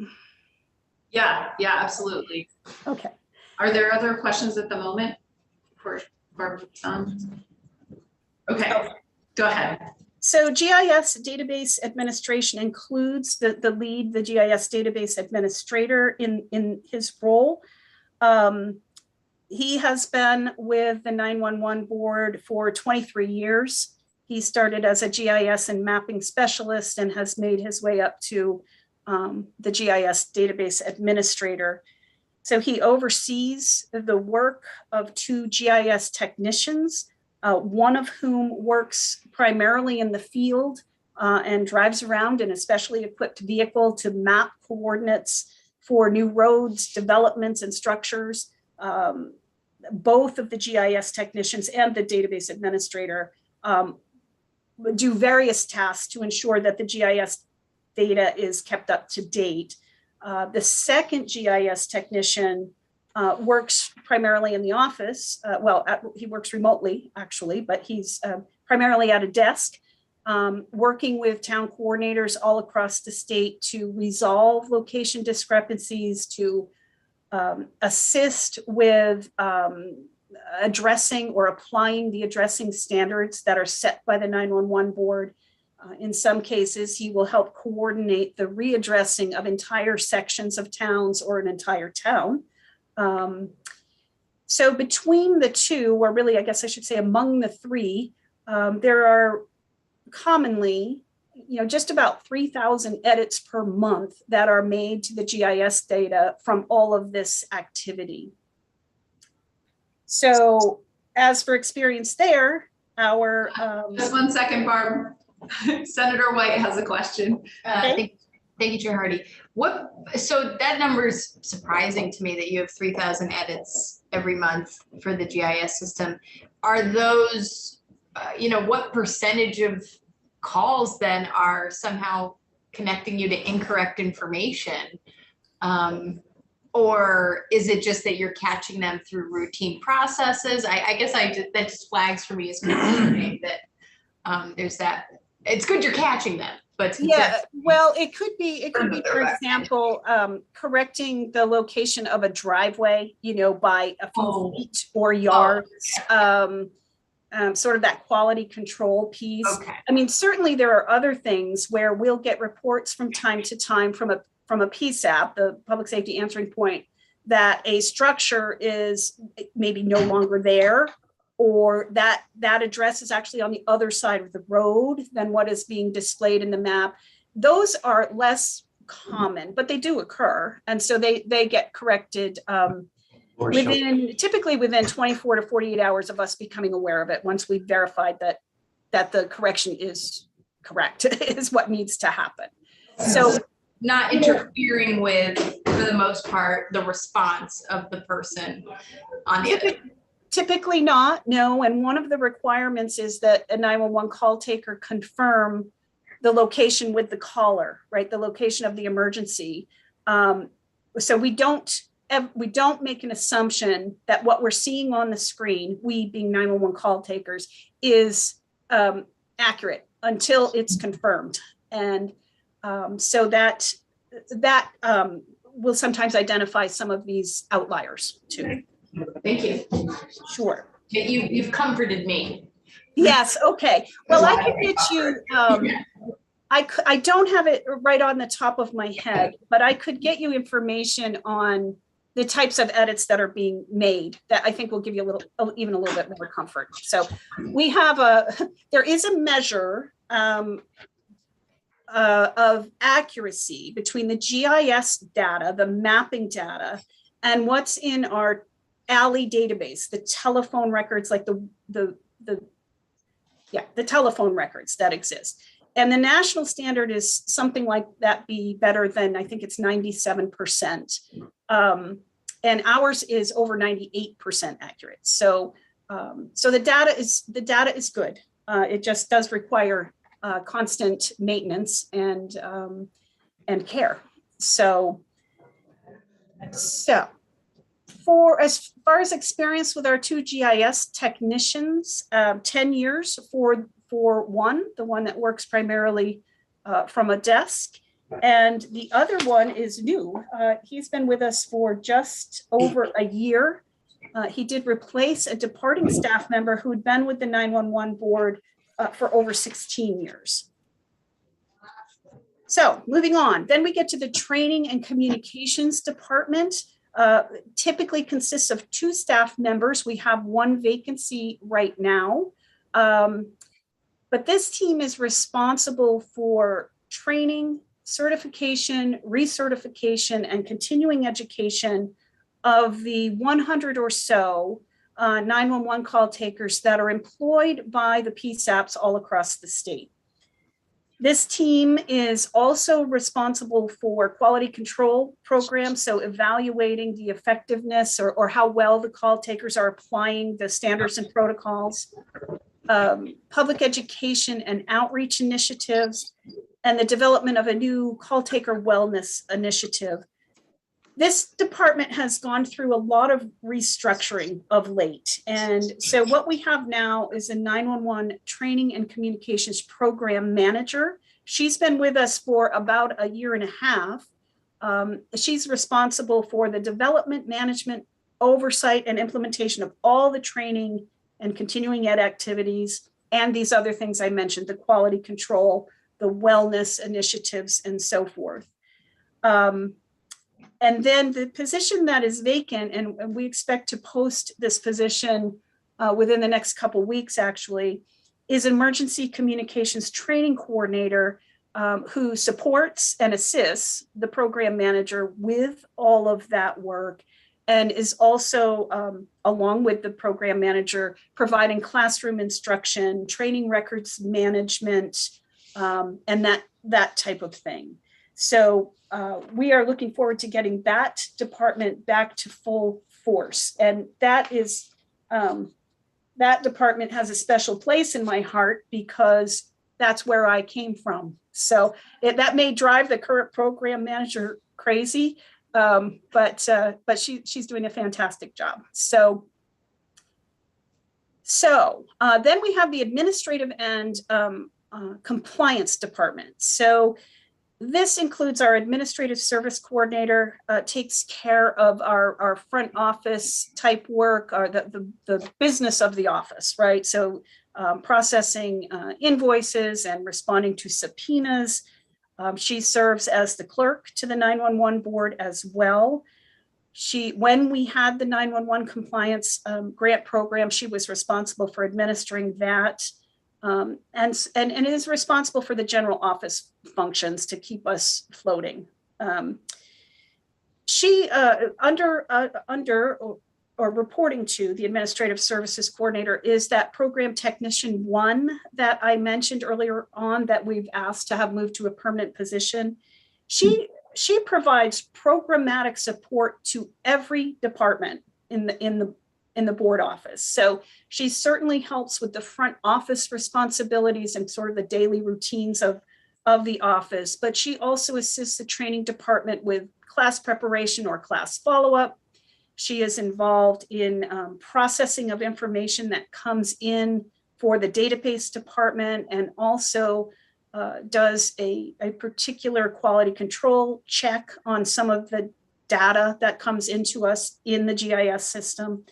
Yeah, absolutely. Okay. Are there other questions at the moment for Barbara? Okay, go ahead. So GIS database administration includes the lead, the GIS database administrator in his role. He has been with the 911 board for 23 years. He started as a GIS and mapping specialist and has made his way up to the GIS database administrator. So he oversees the work of 2 GIS technicians, one of whom works primarily in the field and drives around in a specially equipped vehicle to map coordinates for new roads, developments, and structures. Both of the GIS technicians and the database administrator do various tasks to ensure that the GIS data is kept up to date. The second GIS technician works primarily in the office. He works remotely, actually, but he's primarily at a desk, working with town coordinators all across the state to resolve location discrepancies, to assist with addressing or applying the addressing standards that are set by the 911 board. In some cases, he will help coordinate the readdressing of entire sections of towns or an entire town. So between the two, or really, I guess I should say among the three, there are commonly, just about 3,000 edits per month that are made to the GIS data from all of this activity. So as for experience there, our Just 1 second, Barb. Senator White has a question. Thank you, Chair Hardy. So that number is surprising to me that you have 3,000 edits every month for the GIS system. Are those, what percentage of calls then are somehow connecting you to incorrect information? Or is it just that you're catching them through routine processes? I guess that just flags for me as concerning that there's that. It's good you're catching them, but yeah, well, it could be, for example, correcting the location of a driveway, by a few feet or yards, sort of that quality control piece. Okay. I mean, certainly there are other things where we'll get reports from time to time from a PSAP, the Public Safety Answering Point, that a structure is maybe no longer there, or that address is actually on the other side of the road than what is being displayed in the map. Those are less common, but they do occur. And so they get corrected typically within 24 to 48 hours of us becoming aware of it, once we've verified that the correction is correct, is what needs to happen. So not interfering with, for the most part, the response of the person on the other. Typically not, no. And one of the requirements is that a 911 call taker confirm the location with the caller, right? The location of the emergency. So we don't make an assumption that what we're seeing on the screen, we being 911 call takers, is accurate until it's confirmed. And so that will sometimes identify some of these outliers too. Thank you. Sure. You've comforted me. Yes, okay. Well, I can get you, I don't have it right on the top of my head, but I could get you information on the types of edits that are being made that I think will give you even a little bit more comfort. So we have there is a measure of accuracy between the GIS data, the mapping data, and what's in our ALI database, the telephone records, like the telephone records that exist. And the national standard is something like that, be better than, I think it's 97%. And ours is over 98% accurate. So the data is good. It just does require constant maintenance and care. So for as far as experience with our two GIS technicians, 10 years for one, the one that works primarily from a desk, and the other one is new. He's been with us for just over a year. He did replace a departing staff member who had been with the 911 board for over 16 years. So moving on, then we get to the training and communications department. Typically consists of 2 staff members. We have 1 vacancy right now. But this team is responsible for training, certification, recertification, and continuing education of the 100 or so 911 call takers that are employed by the PSAPs all across the state. This team is also responsible for quality control programs, so evaluating the effectiveness or how well the call takers are applying the standards and protocols, public education and outreach initiatives, and the development of a new call taker wellness initiative. This department has gone through a lot of restructuring of late. And so what we have now is a 911 training and communications program manager. She's been with us for about a year and a half. She's responsible for the development, management, oversight, and implementation of all the training and continuing ed activities and these other things I mentioned, the quality control, the wellness initiatives, and so forth. And then the position that is vacant, and we expect to post this position within the next couple of weeks, actually, is emergency communications training coordinator who supports and assists the program manager with all of that work, and is also, along with the program manager, providing classroom instruction, training records management, and that type of thing. So we are looking forward to getting that department back to full force. And that is, that department has a special place in my heart because that's where I came from. So that may drive the current program manager crazy, but she's doing a fantastic job. So then we have the administrative and compliance department. So this includes our administrative service coordinator, takes care of our front office type work, or the business of the office, right? So processing invoices and responding to subpoenas. She serves as the clerk to the 911 board as well. When we had the 911 compliance grant program, she was responsible for administering that. And is responsible for the general office functions to keep us floating. She under or reporting to the administrative services coordinator is that program technician 1 that I mentioned earlier on that we've asked to have moved to a permanent position. She provides programmatic support to every department in in the board office. So she certainly helps with the front office responsibilities and sort of the daily routines of the office, but she also assists the training department with class preparation or class follow-up. She is involved in processing of information that comes in for the database department, and also does a particular quality control check on some of the data that comes into us in the GIS system.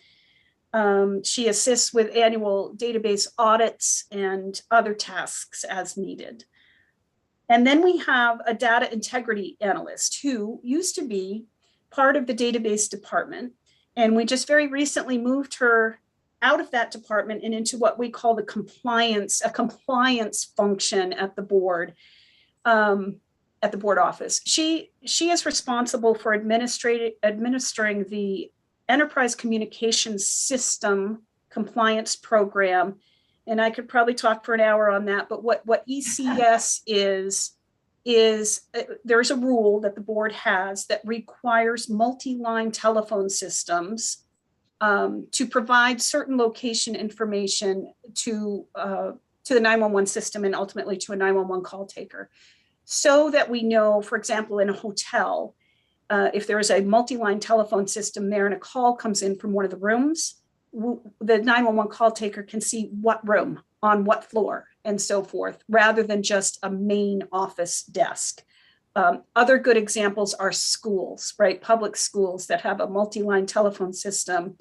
She assists with annual database audits and other tasks as needed. And then we have a data integrity analyst who used to be part of the database department. And we just very recently moved her out of that department and into what we call a compliance function at the board office. She is responsible for administering the enterprise communications system compliance program. And I could probably talk for an hour on that, but what ECS is there's a rule that the board has that requires multi-line telephone systems to provide certain location information to the 911 system and ultimately to a 911 call taker. So that we know, for example, in a hotel, if there is a multi-line telephone system there and a call comes in from one of the rooms, the 911 call taker can see what room on what floor and so forth, rather than just a main office desk. Other good examples are schools, right? Public schools that have a multi-line telephone system.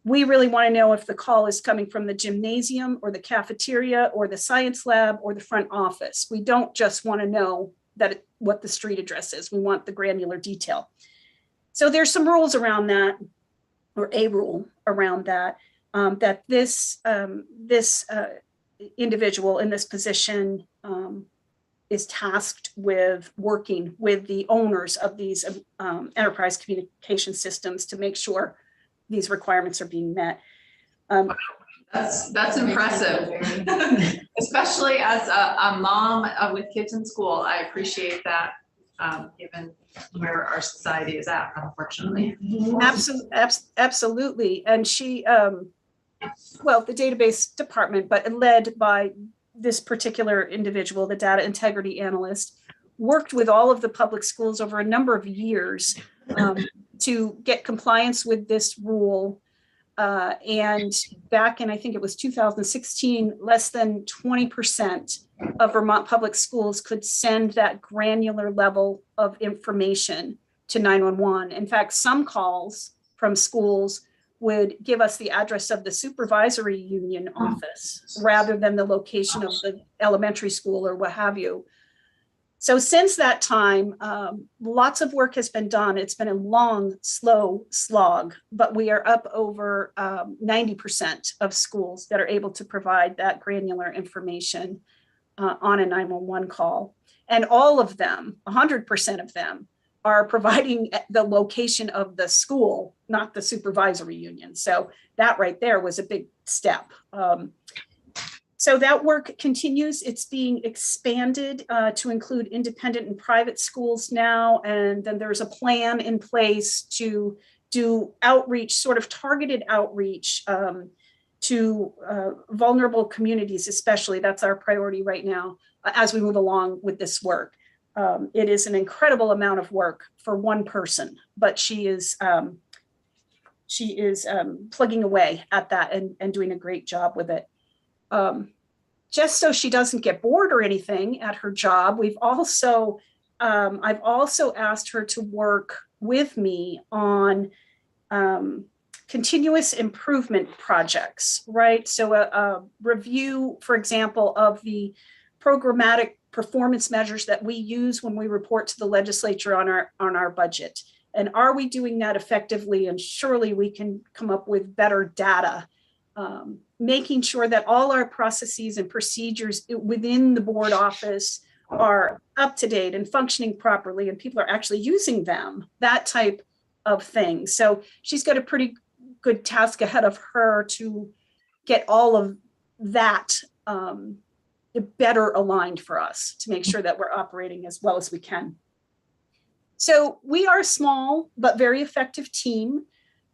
We really want to know if the call is coming from the gymnasium or the cafeteria or the science lab or the front office. We don't just want to know what the street address is. We want the granular detail. So there's some rules around that, or a rule around that, that this individual in this position is tasked with working with the owners of these enterprise communication systems to make sure these requirements are being met. That's impressive, especially as a mom with kids in school. I appreciate that, given where our society is at, unfortunately. Absolutely. And she, well, the database department, but led by this particular individual, the data integrity analyst, worked with all of the public schools over a number of years to get compliance with this rule. And back in, I think it was 2016, less than 20% of Vermont public schools could send that granular level of information to 911. In fact, some calls from schools would give us the address of the supervisory union office rather than the location of the elementary school or what have you. So since that time, lots of work has been done. It's been a long, slow slog, but we are up over 90% of schools that are able to provide that granular information on a 911 call. And all of them, 100% of them, are providing the location of the school, not the supervisory union. So that right there was a big step. So that work continues. It's being expanded to include independent and private schools now. And then there's a plan in place to do outreach, sort of targeted outreach to vulnerable communities, especially. That's our priority right now as we move along with this work. It is an incredible amount of work for one person, but she is plugging away at that and doing a great job with it. Just so she doesn't get bored or anything at her job, I've also asked her to work with me on continuous improvement projects, right? So a review, for example, of the programmatic performance measures that we use when we report to the legislature on our budget. And are we doing that effectively? And surely we can come up with better data, making sure that all our processes and procedures within the board office are up to date and functioning properly, and people are actually using them, that type of thing. So she's got a pretty good task ahead of her to get all of that better aligned for us to make sure that we're operating as well as we can. So we are a small but very effective team.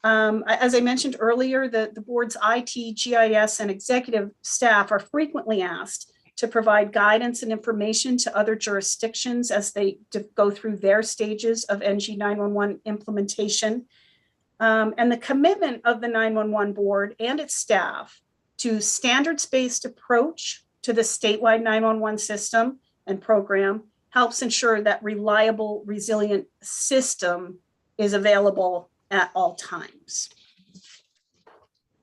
As I mentioned earlier, the board's IT, GIS, and executive staff are frequently asked to provide guidance and information to other jurisdictions as they go through their stages of NG 911 implementation. And the commitment of the 911 board and its staff to standards-based approach to the statewide 911 system and program helps ensure that reliable, resilient system is available at all times.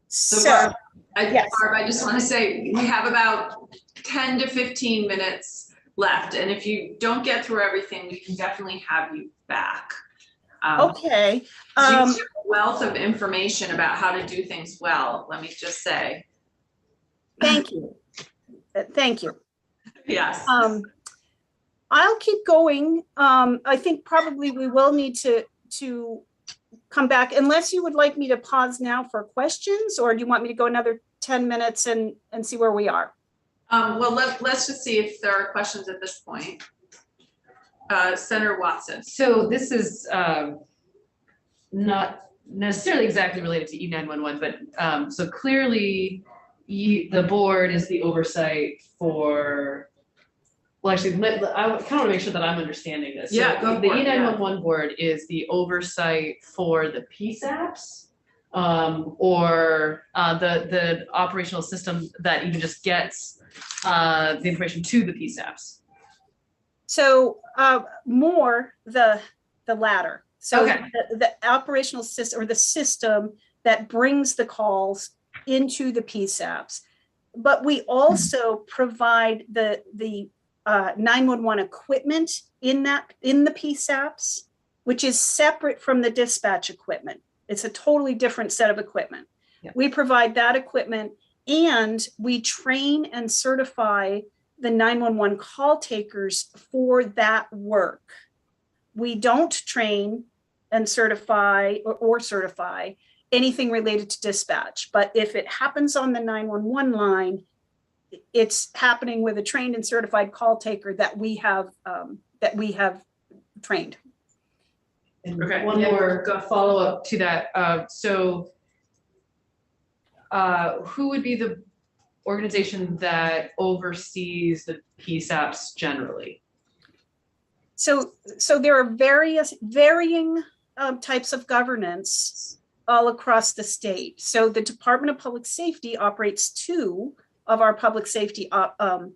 So So, yes. Barb, I just want to say, we have about 10 to 15 minutes left. And if you don't get through everything, we can definitely have you back. Okay. You have a wealth of information about how to do things well, let me just say. Thank you. Thank you. Yes. I'll keep going. I think probably we will need to come back unless you would like me to pause now for questions, or do you want me to go another 10 minutes and see where we are? Well, let's just see if there are questions at this point. Senator Watson. So this is not necessarily exactly related to E911, but so clearly the board is the oversight for, well, actually, I kind of want to make sure that I'm understanding this. So Yeah, go the for it, yeah. E911 board is the oversight for the PSAPs, or the operational system that even just gets the information to the PSAPs. So more the latter. So Okay. the operational system, or the system that brings the calls into the PSAPs. But we also provide the 911 equipment in the PSAPs, which is separate from the dispatch equipment. It's a totally different set of equipment. Yeah. We provide that equipment, and we train and certify the 911 call takers for that work. We don't train and certify or certify anything related to dispatch, but if it happens on the 911 line, it's happening with a trained and certified call taker that we have trained. And Okay, one yeah, more go. follow-up to that. So who would be the organization that oversees the PSAPs generally? So there are varying types of governance all across the state. So the Department of Public Safety operates 2 of our public safety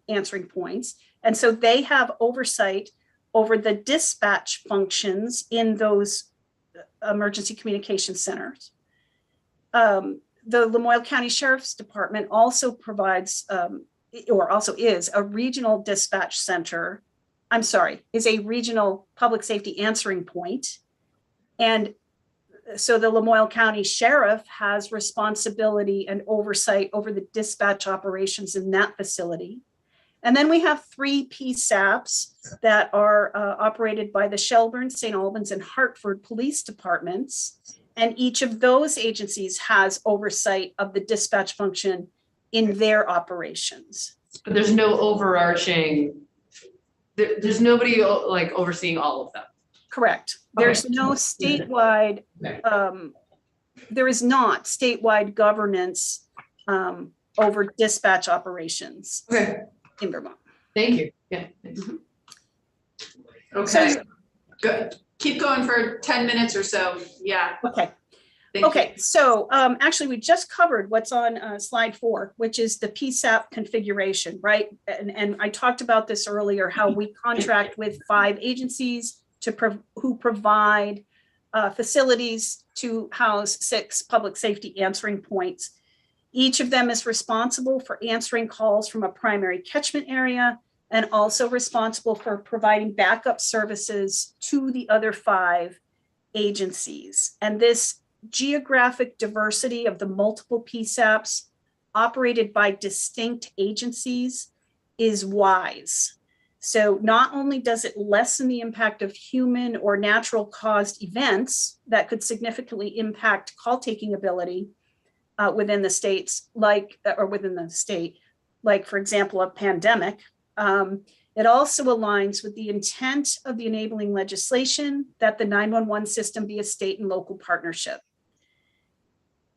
answering points. And so they have oversight over the dispatch functions in those emergency communication centers. The Lamoille County Sheriff's Department also provides, or also is a regional dispatch center. I'm sorry, is a regional public safety answering point. And so the Lamoille County Sheriff has responsibility and oversight over the dispatch operations in that facility. And then we have 3 PSAPs that are operated by the Shelburne, St. Albans, and Hartford police departments. And each of those agencies has oversight of the dispatch function in their operations. But there's no overarching, there's nobody like overseeing all of them. Correct. There's no statewide, there is not statewide governance over dispatch operations Okay, in Vermont. thank you. Yeah. thanks. Okay, good. Keep going for 10 minutes or so. Yeah. Okay. Thank you. Okay, so actually we just covered what's on slide 4, which is the PSAP configuration, right? And I talked about this earlier, how we contract with 5 agencies who provide facilities to house 6 public safety answering points. Each of them is responsible for answering calls from a primary catchment area and also responsible for providing backup services to the other 5 agencies. And this geographic diversity of the multiple PSAPs operated by distinct agencies is wise. So not only does it lessen the impact of human or natural caused events that could significantly impact call taking ability within the states, like for example, a pandemic, it also aligns with the intent of the enabling legislation that the 911 system be a state and local partnership.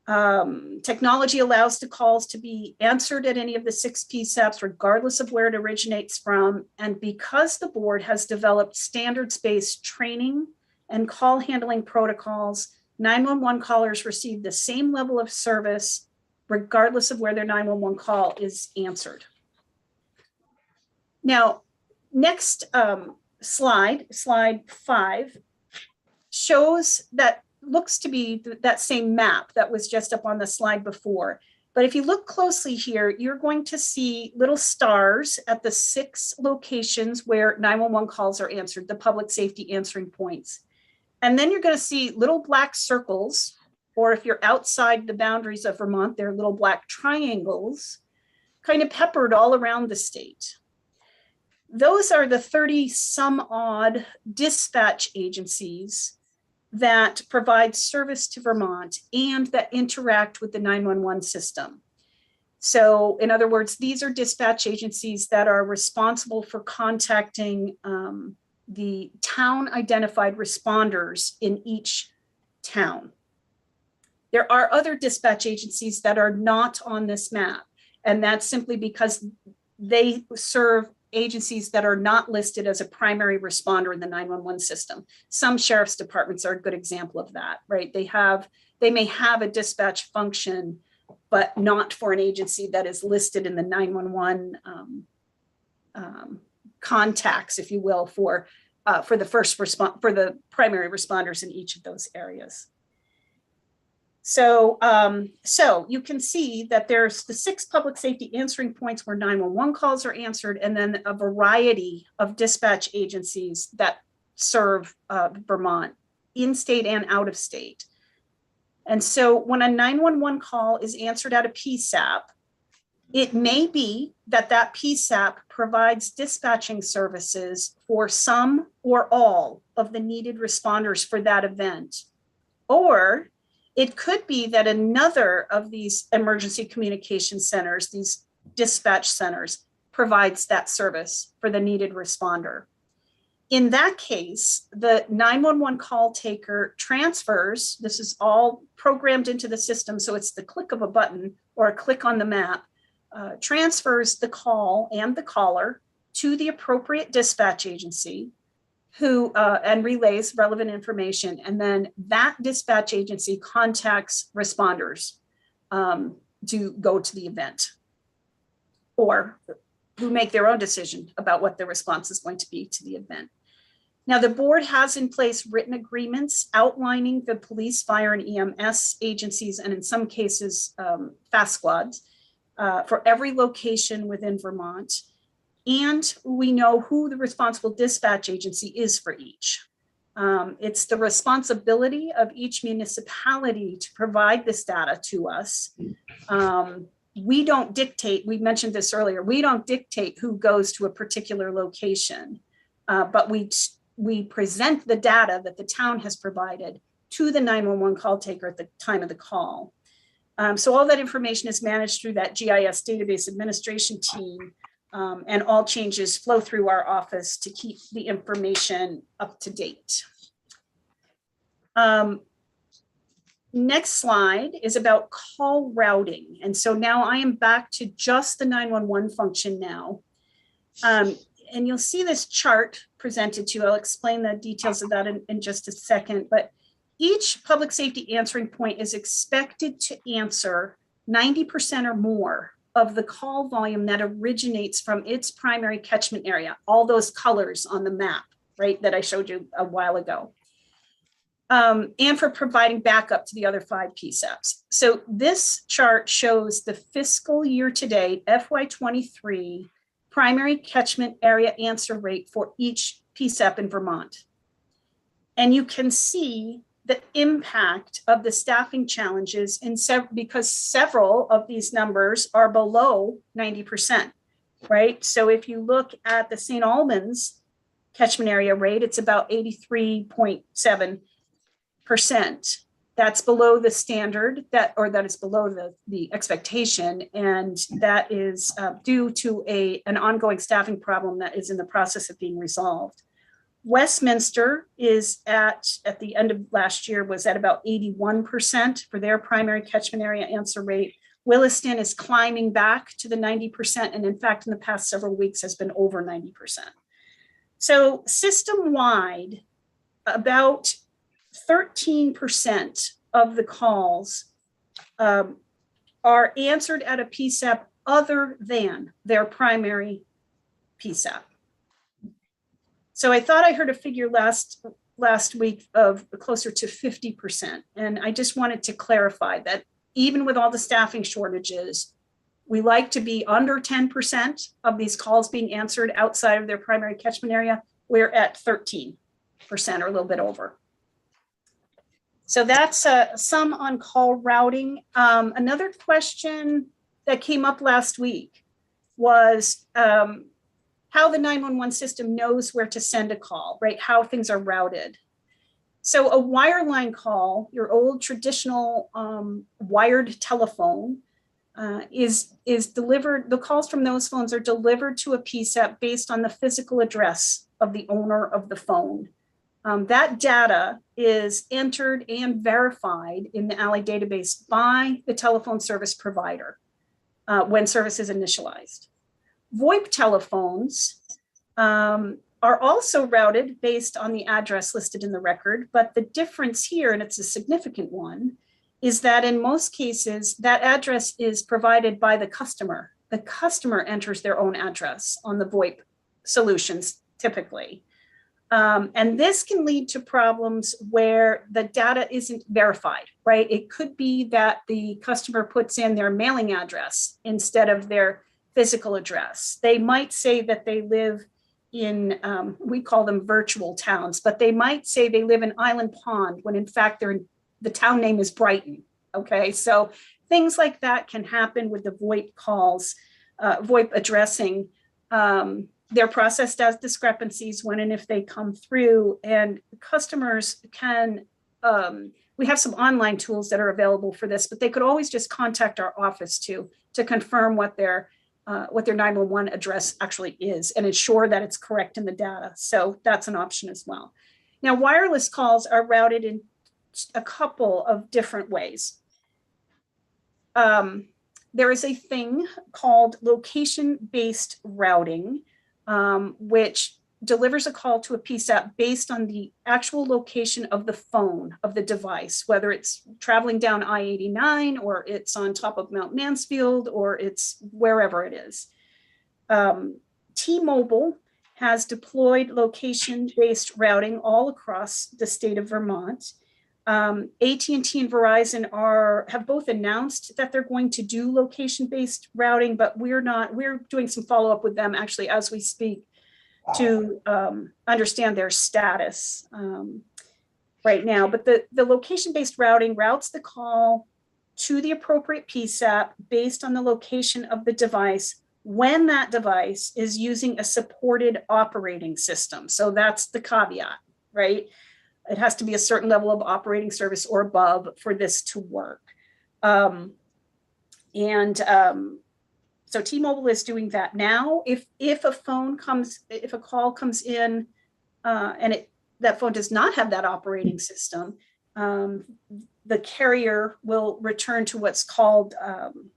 Technology allows the calls to be answered at any of the 6 PSAPs, regardless of where it originates from. And because the board has developed standards-based training and call handling protocols, 911 callers receive the same level of service, regardless of where their 911 call is answered. Now, next slide 5, shows that looks to be that same map that was just up on the slide before. But if you look closely here, you're going to see little stars at the 6 locations where 911 calls are answered, the public safety answering points. And then you're going to see little black circles, or if you're outside the boundaries of Vermont, they're little black triangles, kind of peppered all around the state. Those are the 30 some odd dispatch agencies that provide service to Vermont and that interact with the 911 system. So in other words, these are dispatch agencies that are responsible for contacting the town identified responders in each town. There are other dispatch agencies that are not on this map, and that's simply because they serve agencies that are not listed as a primary responder in the 911 system. Some sheriff's departments are a good example of that, right? They may have a dispatch function, but not for an agency that is listed in the 911 contacts, if you will, for the primary responders in each of those areas. So you can see that there's the 6 public safety answering points where 911 calls are answered, and then a variety of dispatch agencies that serve Vermont, in-state and out of state. And so when a 911 call is answered at a PSAP, it may be that that PSAP provides dispatching services for some or all of the needed responders for that event. Or it could be that another of these emergency communication centers, these dispatch centers, provides that service for the needed responder. In that case, the 911 call taker transfers, this is all programmed into the system, so it's the click of a button or a click on the map, transfers the call and the caller to the appropriate dispatch agency, who and relays relevant information. And then that dispatch agency contacts responders to go to the event, or who make their own decision about what the response is going to be to the event. Now, the board has in place written agreements outlining the police, fire, and EMS agencies, and in some cases, fast squads, for every location within Vermont. And we know who the responsible dispatch agency is for each. It's the responsibility of each municipality to provide this data to us. We don't dictate, we mentioned this earlier, we don't dictate who goes to a particular location, but we present the data that the town has provided to the 911 call taker at the time of the call. So all that information is managed through that GIS database administration team. And all changes flow through our office to keep the information up to date. Next slide is about call routing. And so now I am back to just the 911 function now. And you'll see this chart presented to you. I'll explain the details of that in just a second. But each public safety answering point is expected to answer 90% or more of the call volume that originates from its primary catchment area, all those colors on the map, right, that I showed you a while ago, and for providing backup to the other 5 PSAPs. So this chart shows the fiscal year to date, FY23, primary catchment area answer rate for each PSAP in Vermont. And you can see the impact of the staffing challenges because several of these numbers are below 90%, right? So if you look at the St. Albans catchment area rate, it's about 83.7%. That's below the standard that is below the expectation. And that is due to an ongoing staffing problem that is in the process of being resolved. Westminster is at the end of last year was at about 81% for their primary catchment area answer rate. Williston is climbing back to the 90%, and in fact, in the past several weeks has been over 90%. So system-wide, about 13% of the calls are answered at a PSAP other than their primary PSAP. So I thought I heard a figure last week of closer to 50%. And I just wanted to clarify that even with all the staffing shortages, we like to be under 10% of these calls being answered outside of their primary catchment area. We're at 13% or a little bit over. So that's some on call routing. Another question that came up last week was how the 911 system knows where to send a call, right? How things are routed. So a wireline call, your old traditional wired telephone, is delivered, the calls from those phones are delivered to a PSAP based on the physical address of the owner of the phone. That data is entered and verified in the ALLY database by the telephone service provider when service is initialized. VoIP telephones are also routed based on the address listed in the record, but the difference here, and it's a significant one, is that in most cases, that address is provided by the customer. The customer enters their own address on the VoIP solutions typically. And this can lead to problems where the data isn't verified, right? It could be that the customer puts in their mailing address instead of their physical address. They might say that they live in, we call them virtual towns, but they might say they live in Island Pond when in fact the town name is Brighton, okay? So things like that can happen with the VoIP calls, VoIP addressing. They're processed as discrepancies when and if they come through, and customers can, we have some online tools that are available for this, but they could always just contact our office to confirm what their 911 address actually is and ensure that it's correct in the data. So that's an option as well. Now, wireless calls are routed in a couple of different ways. There is a thing called location-based routing, which delivers a call to a PSAP based on the actual location of the phone, of the device, whether it's traveling down I-89 or it's on top of Mount Mansfield or it's wherever it is. T-Mobile has deployed location-based routing all across the state of Vermont. AT&T and Verizon have both announced that they're going to do location-based routing, but we're doing some follow-up with them actually as we speak to understand their status right now. But the location-based routing routes the call to the appropriate PSAP based on the location of the device when that device is using a supported operating system. So that's the caveat, right? It has to be a certain level of operating service or above for this to work. So T-Mobile is doing that now. If a call comes in and that phone does not have that operating system, the carrier will return to what's called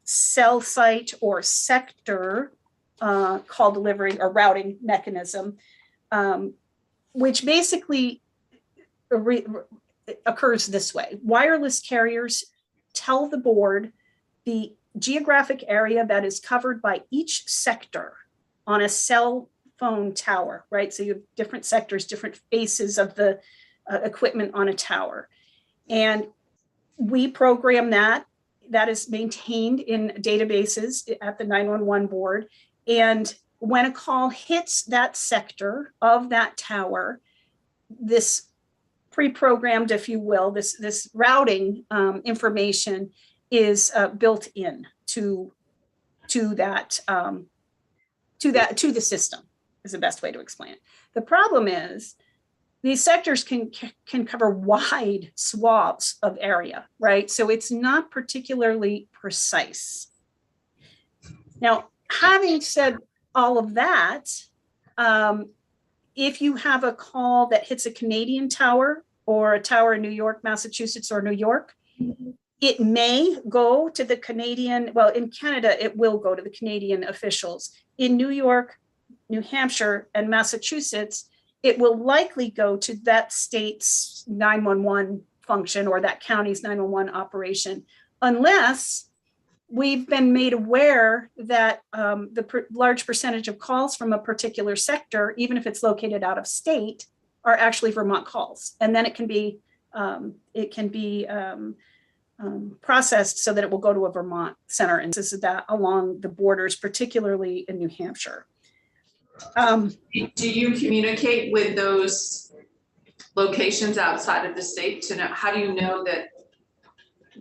cell site or sector call delivery or routing mechanism, which basically occurs this way. Wireless carriers tell the board the geographic area that is covered by each sector on a cell phone tower, right? So you have different sectors, different faces of the equipment on a tower. And we program that is maintained in databases at the 911 board. And when a call hits that sector of that tower, this pre-programmed, if you will, this routing information is built in to the system is the best way to explain it. The problem is these sectors can cover wide swaths of area, right? So it's not particularly precise. Now, having said all of that, if you have a call that hits a Canadian tower or a tower in New York, Massachusetts, or New York, it may go to the Canadian, well, in Canada, it will go to the Canadian officials. In New York, New Hampshire, and Massachusetts, it will likely go to that state's 911 function or that county's 911 operation, unless we've been made aware that large percentage of calls from a particular sector, even if it's located out of state, are actually Vermont calls. And then it can be processed so that it will go to a Vermont center. And this is that along the borders, particularly in New Hampshire. Do you communicate with those locations outside of the state to know, how do you know that?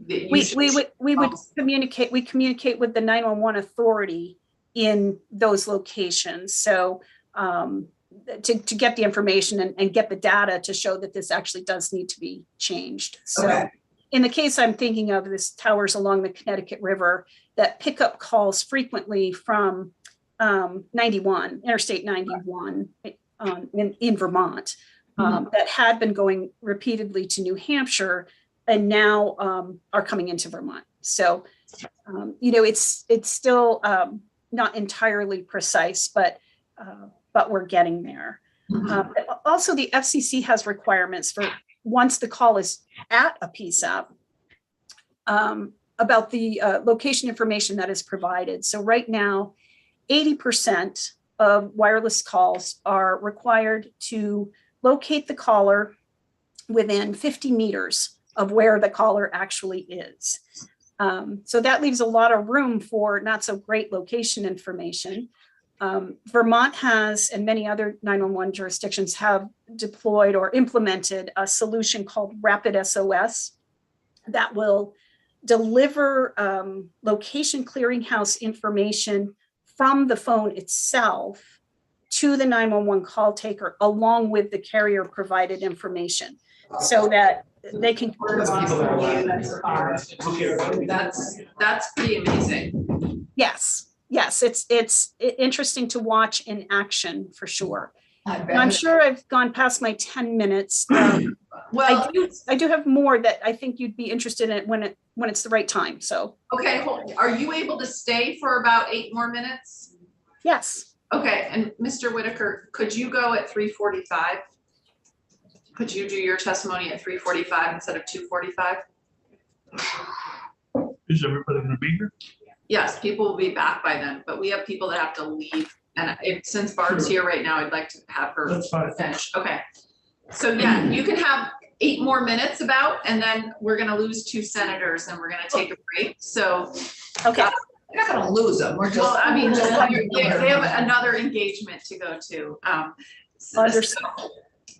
We would communicate with the 911 authority in those locations. So to get the information and get the data to show that this actually does need to be changed. So Okay. in the case I'm thinking of, this towers along the Connecticut River that pick up calls frequently from 91, Interstate 91 in Vermont, that had been going repeatedly to New Hampshire and now are coming into Vermont. So, it's still not entirely precise, but we're getting there. Also, the FCC has requirements for once the call is at a PSAP about the location information that is provided. So right now, 80% of wireless calls are required to locate the caller within 50 meters of where the caller actually is. So that leaves a lot of room for not so great location information. Vermont has, and many other 911 jurisdictions have deployed or implemented a solution called Rapid SOS that will deliver location clearinghouse information from the phone itself to the 911 call taker along with the carrier provided information so that they can. That's pretty amazing. Yes, it's interesting to watch in action for sure. I And I'm bet. sure I've gone past my 10 minutes. Well, I do have more that I think you'd be interested in when it's the right time. So okay, are you able to stay for about 8 more minutes? yes, Okay, and Mr. Whitaker, could you go at 3:45? Could you do your testimony at 3:45 instead of 2:45? Is everybody gonna be here? Yes, people will be back by then, but we have people that have to leave. And since Barb's here right now, I'd like to have her That's fine. finish. Okay. So yeah, you can have 8 more minutes about, and then we're gonna lose 2 senators and we're gonna take a break. So, okay, We're not gonna lose them, we're just. well, I mean, they have another engagement to go to. Understood.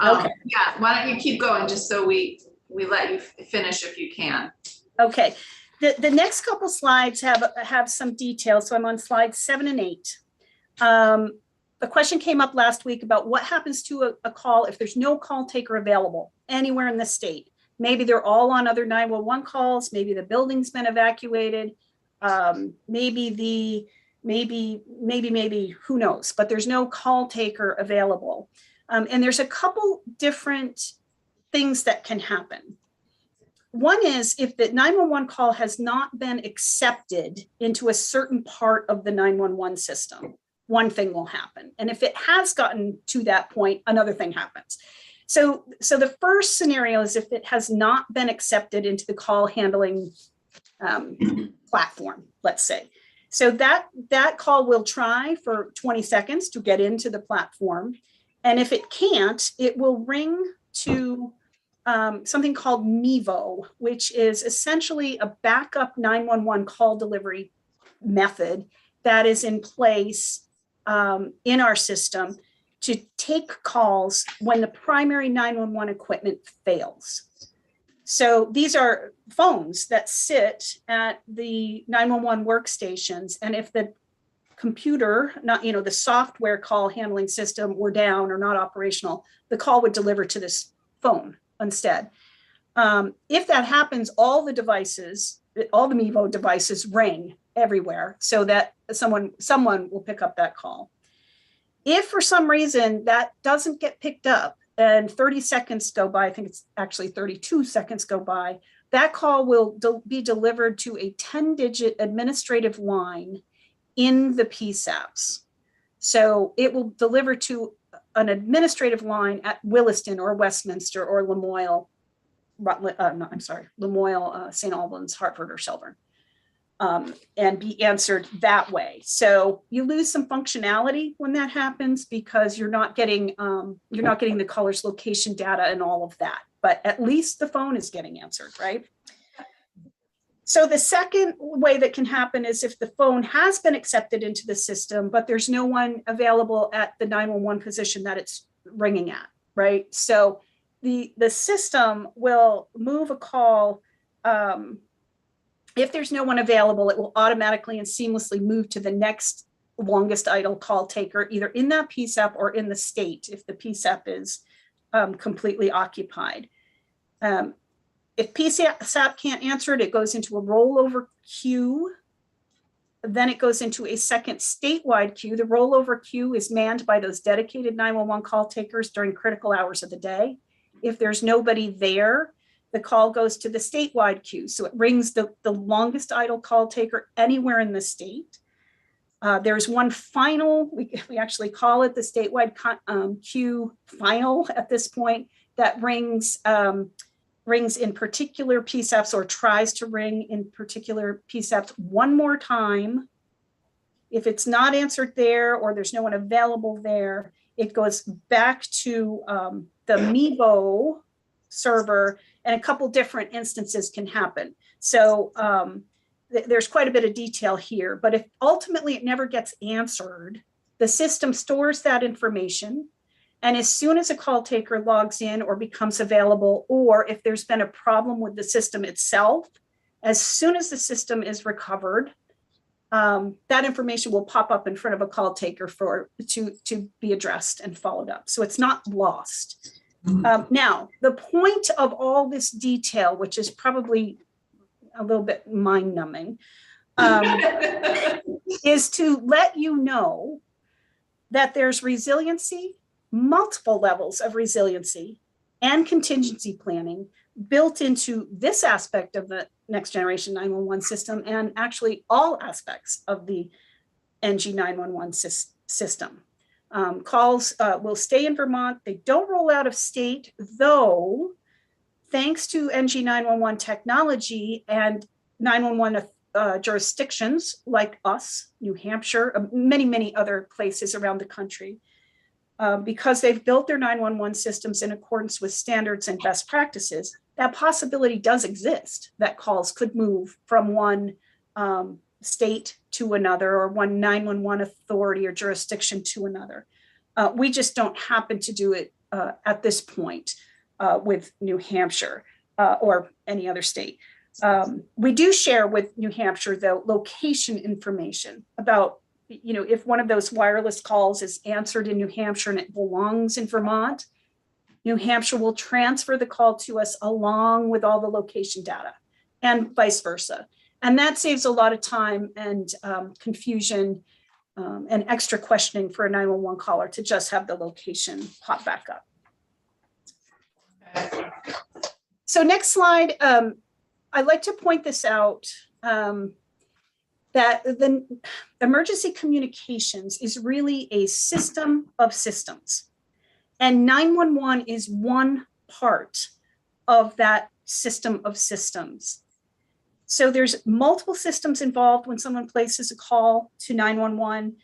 Okay. Yeah, why don't you keep going, just so we let you finish if you can. okay. The next couple slides have some details. So I'm on slides 7 and 8. The question came up last week about what happens to a call if there's no call taker available anywhere in the state. Maybe they're all on other 911 calls. Maybe the building's been evacuated. Maybe who knows, but there's no call taker available. And there's a couple different things that can happen. One is if the 911 call has not been accepted into a certain part of the 911 system, one thing will happen. And if it has gotten to that point, another thing happens. So the first scenario is if it has not been accepted into the call handling platform, let's say. So that call will try for 20 seconds to get into the platform. And if it can't, it will ring to something called MEVO, which is essentially a backup 911 call delivery method that is in place in our system to take calls when the primary 911 equipment fails. So these are phones that sit at the 911 workstations. And if the computer, not, the software call handling system were down or not operational, the call would deliver to this phone instead. If that happens, all the MEVO devices ring everywhere so that someone will pick up that call. If for some reason that doesn't get picked up and 30 seconds go by, I think it's actually 32 seconds go by, that call will be delivered to a 10-digit administrative line in the PSAPs. So it will deliver to an administrative line at Williston or Westminster or Lamoille, Lamoille, St. Albans, Hartford, or Shelburne, and be answered that way. So you lose some functionality when that happens because you're not getting the caller's location data and all of that. But at least the phone is getting answered, right? So the second way that can happen is if the phone has been accepted into the system, but there's no one available at the 911 position that it's ringing at, right? So the system will move a call. If there's no one available, it will automatically and seamlessly move to the next longest idle call taker, either in that PSAP or in the state, if the PSAP is completely occupied. If PSAP can't answer it, it goes into a rollover queue. Then it goes into a second statewide queue. The rollover queue is manned by those dedicated 911 call takers during critical hours of the day. If there's nobody there, the call goes to the statewide queue. So it rings the longest idle call taker anywhere in the state. There's one final, we actually call it the statewide queue final at this point, that rings in particular PSAPs or tries to ring in particular PSAPs one more time. If it's not answered there or there's no one available there, it goes back to the MEVO server, and a couple different instances can happen. So there's quite a bit of detail here, but if ultimately it never gets answered, the system stores that information. And as soon as a call taker logs in or becomes available, or if there's been a problem with the system itself, as soon as the system is recovered, that information will pop up in front of a call taker to be addressed and followed up. So it's not lost. Now, the point of all this detail, which is probably a little bit mind-numbing, is to let you know that there's resiliency, multiple levels of resiliency and contingency planning built into this aspect of the next generation 911 system, and actually all aspects of the NG 911 system. Calls will stay in Vermont. They don't roll out of state, though, thanks to NG 911 technology and 911 jurisdictions like us, New Hampshire, many other places around the country, because they've built their 911 systems in accordance with standards and best practices, that possibility does exist, that calls could move from one state to another, or one 911 authority or jurisdiction to another. We just don't happen to do it at this point with New Hampshire or any other state. We do share with New Hampshire, though, location information about, if one of those wireless calls is answered in New Hampshire and it belongs in Vermont, New Hampshire will transfer the call to us along with all the location data, and vice versa. And that saves a lot of time and confusion and extra questioning for a 911 caller to just have the location pop back up. So next slide, I'd like to point this out, that the emergency communications is really a system of systems. And 911 is one part of that system of systems. So there's multiple systems involved when someone places a call to 911.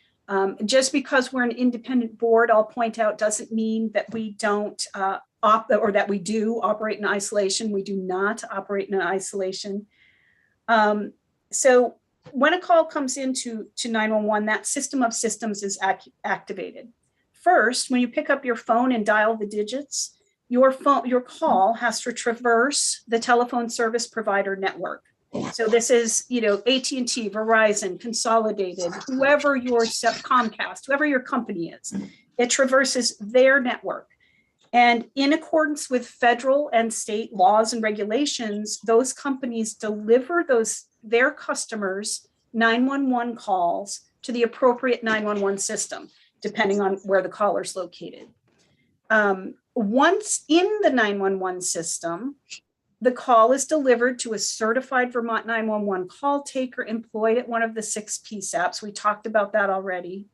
Just because we're an independent board, I'll point out, doesn't mean that we don't or that we do operate in isolation. We do not operate in isolation. So when a call comes into 911, that system of systems is activated. First, when you pick up your phone and dial the digits, your call has to traverse the telephone service provider network. So this is, AT&T, Verizon, Consolidated, whoever your Comcast, whoever your company is, it traverses their network. And in accordance with federal and state laws and regulations, those companies deliver their customers' 911 calls to the appropriate 911 system. depending on where the caller's located. Once in the 911 system, the call is delivered to a certified Vermont 911 call taker employed at one of the 6 PSAPs. We talked about that already.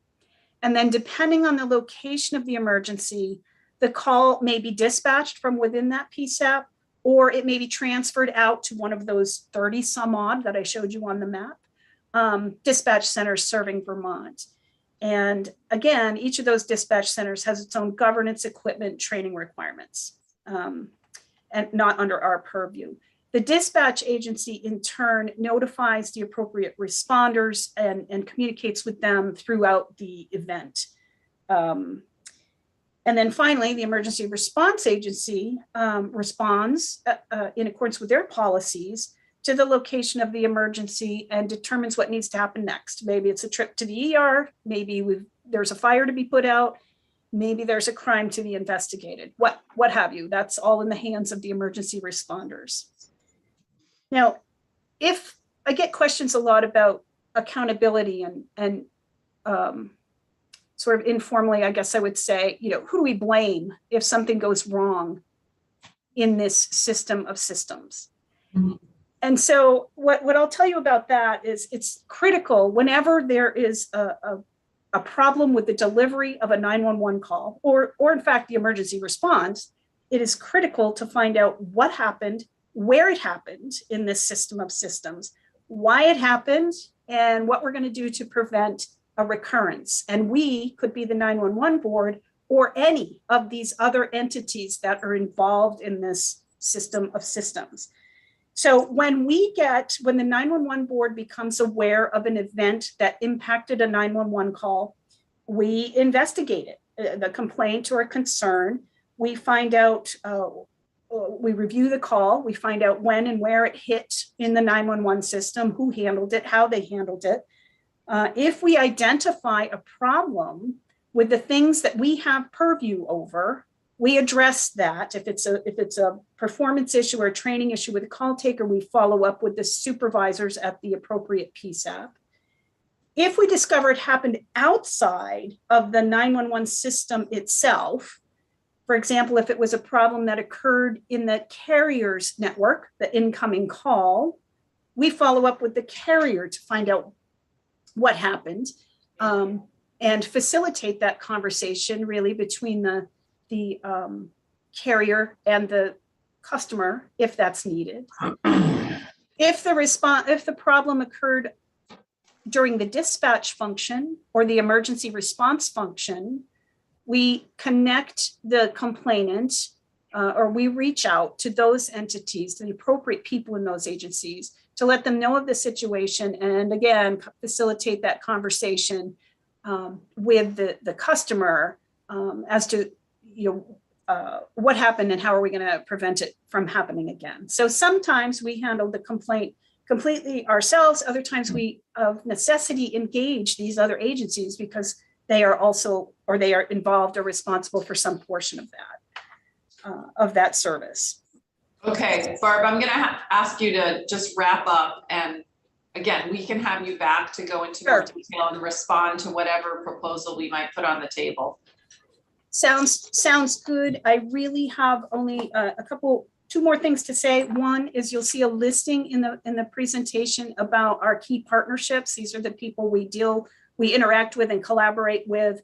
And then depending on the location of the emergency, the call may be dispatched from within that PSAP, or it may be transferred out to one of those 30 some odd that I showed you on the map, dispatch centers serving Vermont. And again, each of those dispatch centers has its own governance, equipment, training requirements, and not under our purview. The dispatch agency in turn notifies the appropriate responders and communicates with them throughout the event. And then finally, the emergency response agency responds in accordance with their policies to the location of the emergency and determines what needs to happen next. Maybe it's a trip to the ER, maybe there's a fire to be put out, maybe there's a crime to be investigated, what have you. That's all in the hands of the emergency responders. Now, if I get questions a lot about accountability and sort of informally, I guess I would say, who do we blame if something goes wrong in this system of systems? Mm-hmm. And so what I'll tell you about that is it's critical whenever there is a problem with the delivery of a 911 call, or in fact, the emergency response, it is critical to find out what happened, where it happened in this system of systems, why it happened, and what we're going to do to prevent a recurrence. And we could be the 911 board or any of these other entities that are involved in this system of systems. So when the 911 board becomes aware of an event that impacted a 911 call, we investigate it, the complaint or concern. We find out, we review the call, we find out when and where it hit in the 911 system, who handled it, how they handled it. If we identify a problem with the things that we have purview over, we address that. If it's a performance issue or a training issue with a call taker, we follow up with the supervisors at the appropriate PSAP. If we discover it happened outside of the 911 system itself, for example, if it was a problem that occurred in the carrier's network, the incoming call, we follow up with the carrier to find out what happened and facilitate that conversation really between the carrier and the customer if that's needed. If the problem occurred during the dispatch function or the emergency response function, we connect the complainant or we reach out to those entities, to the appropriate people in those agencies to let them know of the situation and again, facilitate that conversation with the customer as to what happened and how are we going to prevent it from happening again. So sometimes we handle the complaint completely ourselves. Other times we, of necessity, engage these other agencies because they are also, or they are involved or responsible for some portion of that service. Okay, Barb, I'm going to ask you to just wrap up, and again, we can have you back to go into more detail and respond to whatever proposal we might put on the table. Sounds good. I really have only two more things to say. One is you'll see a listing in the presentation about our key partnerships. These are the people we interact with and collaborate with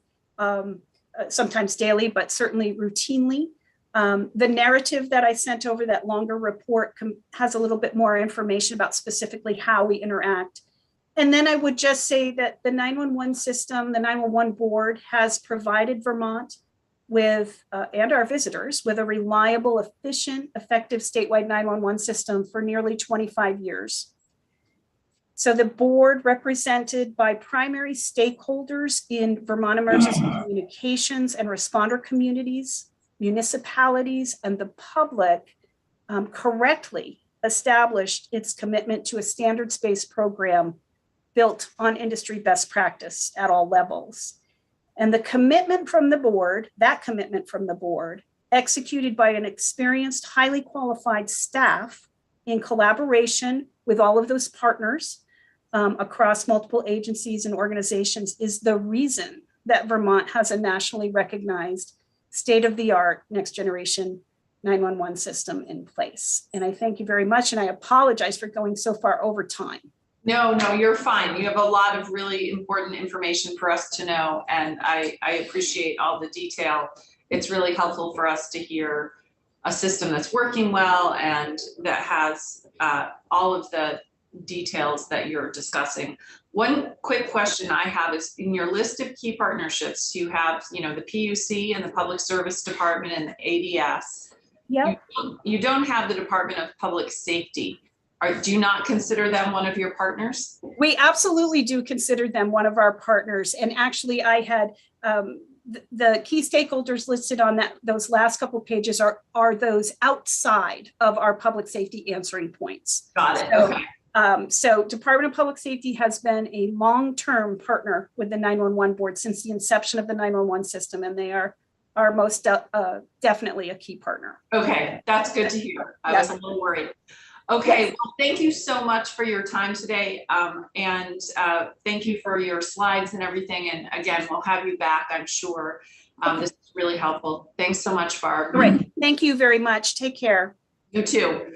sometimes daily, but certainly routinely. The narrative that I sent over, that longer report, has a little bit more information about specifically how we interact. And then I would just say that the 911 system, the 911 board has provided Vermont with, and our visitors, with a reliable, efficient, effective statewide 911 system for nearly 25 years. So the board, represented by primary stakeholders in Vermont emergency communications and responder communities, municipalities, and the public, correctly established its commitment to a standards-based program built on industry best practice at all levels. And the commitment from the board, executed by an experienced, highly qualified staff in collaboration with all of those partners across multiple agencies and organizations, is the reason that Vermont has a nationally recognized state-of-the-art next generation 911 system in place. And I thank you very much, and I apologize for going so far over time. No, you're fine. You have a lot of really important information for us to know, and I appreciate all the detail. It's really helpful for us to hear a system that's working well and that has all of the details that you're discussing. One quick question I have is, in your list of key partnerships, you have, the PUC and the Public Service Department and the ADS. Yep. You don't have the Department of Public Safety. Do you not consider them one of your partners? We absolutely do consider them one of our partners. And actually, I had the key stakeholders listed on those last couple pages are those outside of our public safety answering points. Got it. So, Okay. So Department of Public Safety has been a long-term partner with the 911 board since the inception of the 911 system, and they are most definitely a key partner. Okay, that's good to hear. I was a little worried. Okay, well, thank you so much for your time today. And thank you for your slides and everything. And again, we'll have you back, I'm sure. This is really helpful. Thanks so much, Barb. Great. Thank you very much. Take care. You too.